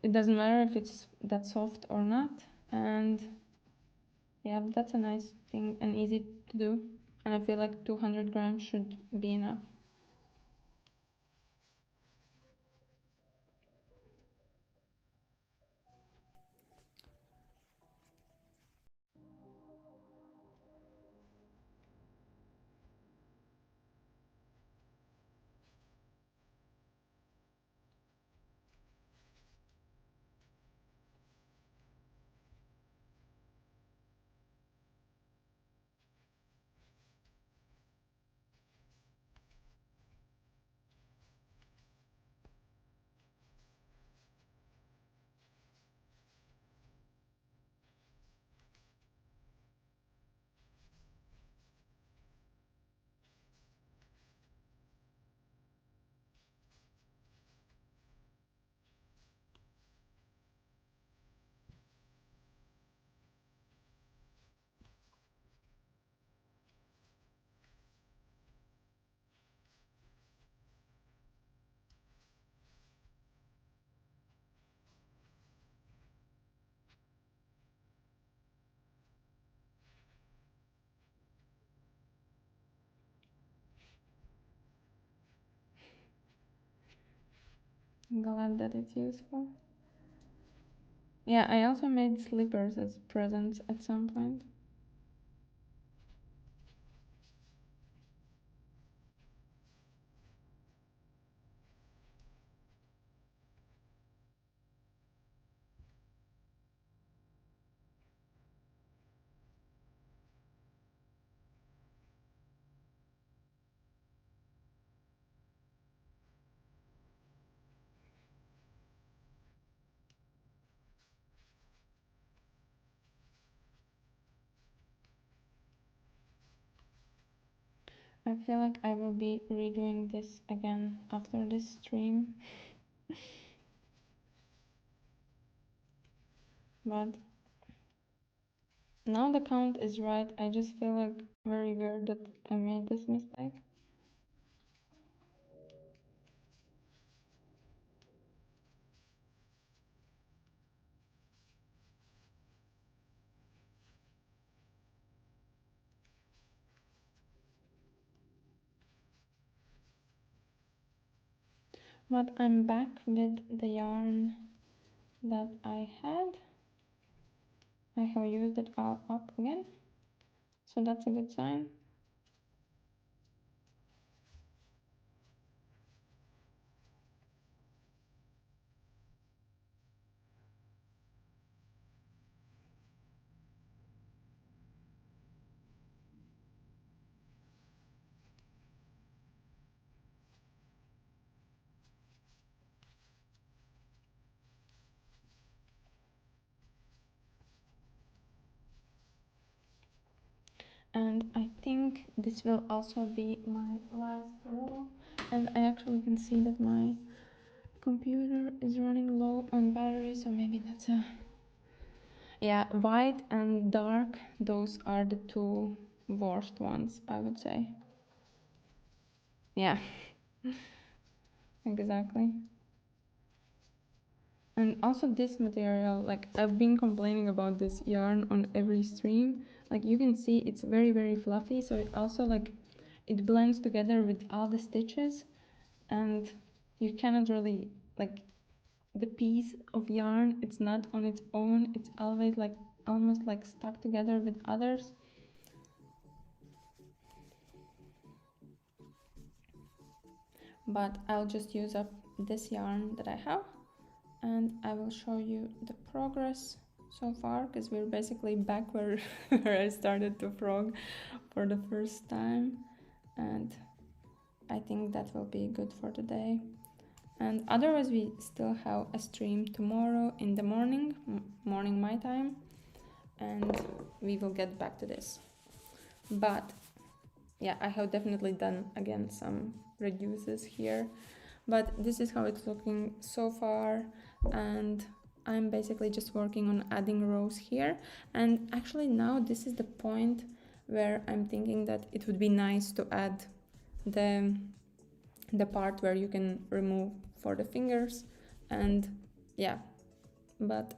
it doesn't matter if it's that soft or not. And yeah, that's a nice thing and easy to do. And I feel like 200 grams should be enough. I'm glad that it's useful. Yeah, I also made slippers as presents at some point. I feel like I will be redoing this again after this stream. But now the count is right. I just feel like very weird that I made this mistake. But I'm back with the yarn that I had. I have used it all up again, so that's a good sign. And I think this will also be my last row. And I actually can see that my computer is running low on battery, so maybe that's a... Yeah, white and dark, those are the two worst ones, I would say. Yeah, exactly. And also this material, like I've been complaining about this yarn on every stream. Like you can see it's very, very fluffy, so it also like it blends together with all the stitches, and you cannot really like the piece of yarn, it's not on its own, it's always like almost like stuck together with others. But I'll just use up this yarn that I have, and I will show you the progress so far, because we're basically back where, where I started to frog for the first time, and I think that will be good for today. And otherwise we still have a stream tomorrow in the morning my time, and we will get back to this. But yeah, I have definitely done again some reduces here, but this is how it's looking so far. And I'm basically just working on adding rows here, and actually now this is the point where I'm thinking that it would be nice to add the part where you can remove for the fingers. And yeah, but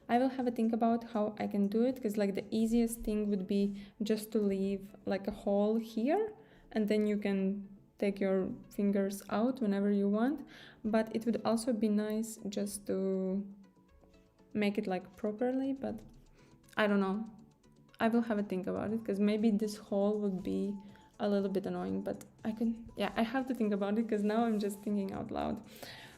I will have a think about how I can do it, because like the easiest thing would be just to leave like a hole here, and then you can take your fingers out whenever you want. But it would also be nice just to make it like properly, but I don't know. I will have a think about it, because maybe this hole would be a little bit annoying, but I have to think about it, because now I'm just thinking out loud.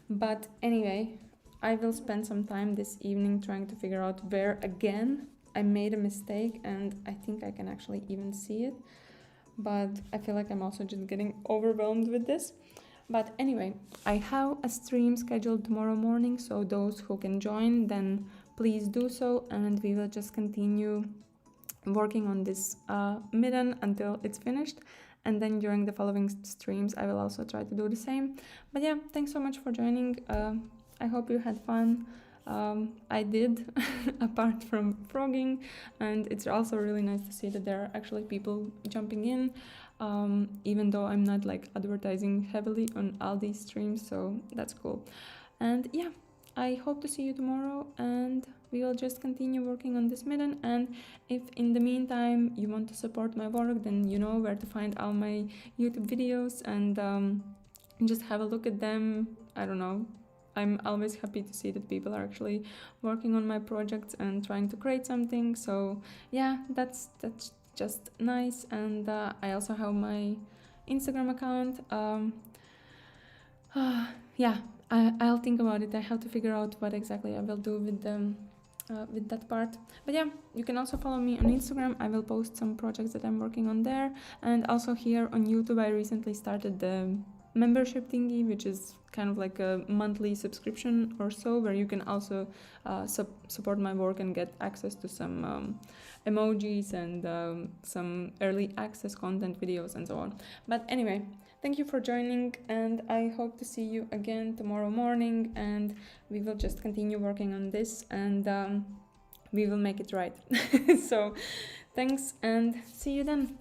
But anyway, I will spend some time this evening trying to figure out where again I made a mistake, and I think I can actually even see it, but I feel like I'm also just getting overwhelmed with this. But anyway, I have a stream scheduled tomorrow morning, so those who can join, then please do so, and we will just continue working on this mitten until it's finished. And then during the following streams, I will also try to do the same. But yeah, thanks so much for joining. I hope you had fun. I did, apart from frogging, and it's also really nice to see that there are actually people jumping in, even though I'm not like advertising heavily on all these streams, so that's cool. And yeah, I hope to see you tomorrow, and we will just continue working on this mitten. And if in the meantime you want to support my work, then you know where to find all my YouTube videos, and just have a look at them. I don't know, I'm always happy to see that people are actually working on my projects and trying to create something. So yeah, that's just nice. And I also have my Instagram account. Yeah, I'll think about it. I have to figure out what exactly I will do with that part. But yeah, you can also follow me on Instagram. I will post some projects that I'm working on there. And also here on YouTube, I recently started the membership thingy, which is kind of like a monthly subscription or so, where you can also support my work and get access to some emojis and some early access content videos and so on. But anyway, thank you for joining, and I hope to see you again tomorrow morning, and we will just continue working on this, and we will make it right. So thanks, and see you then.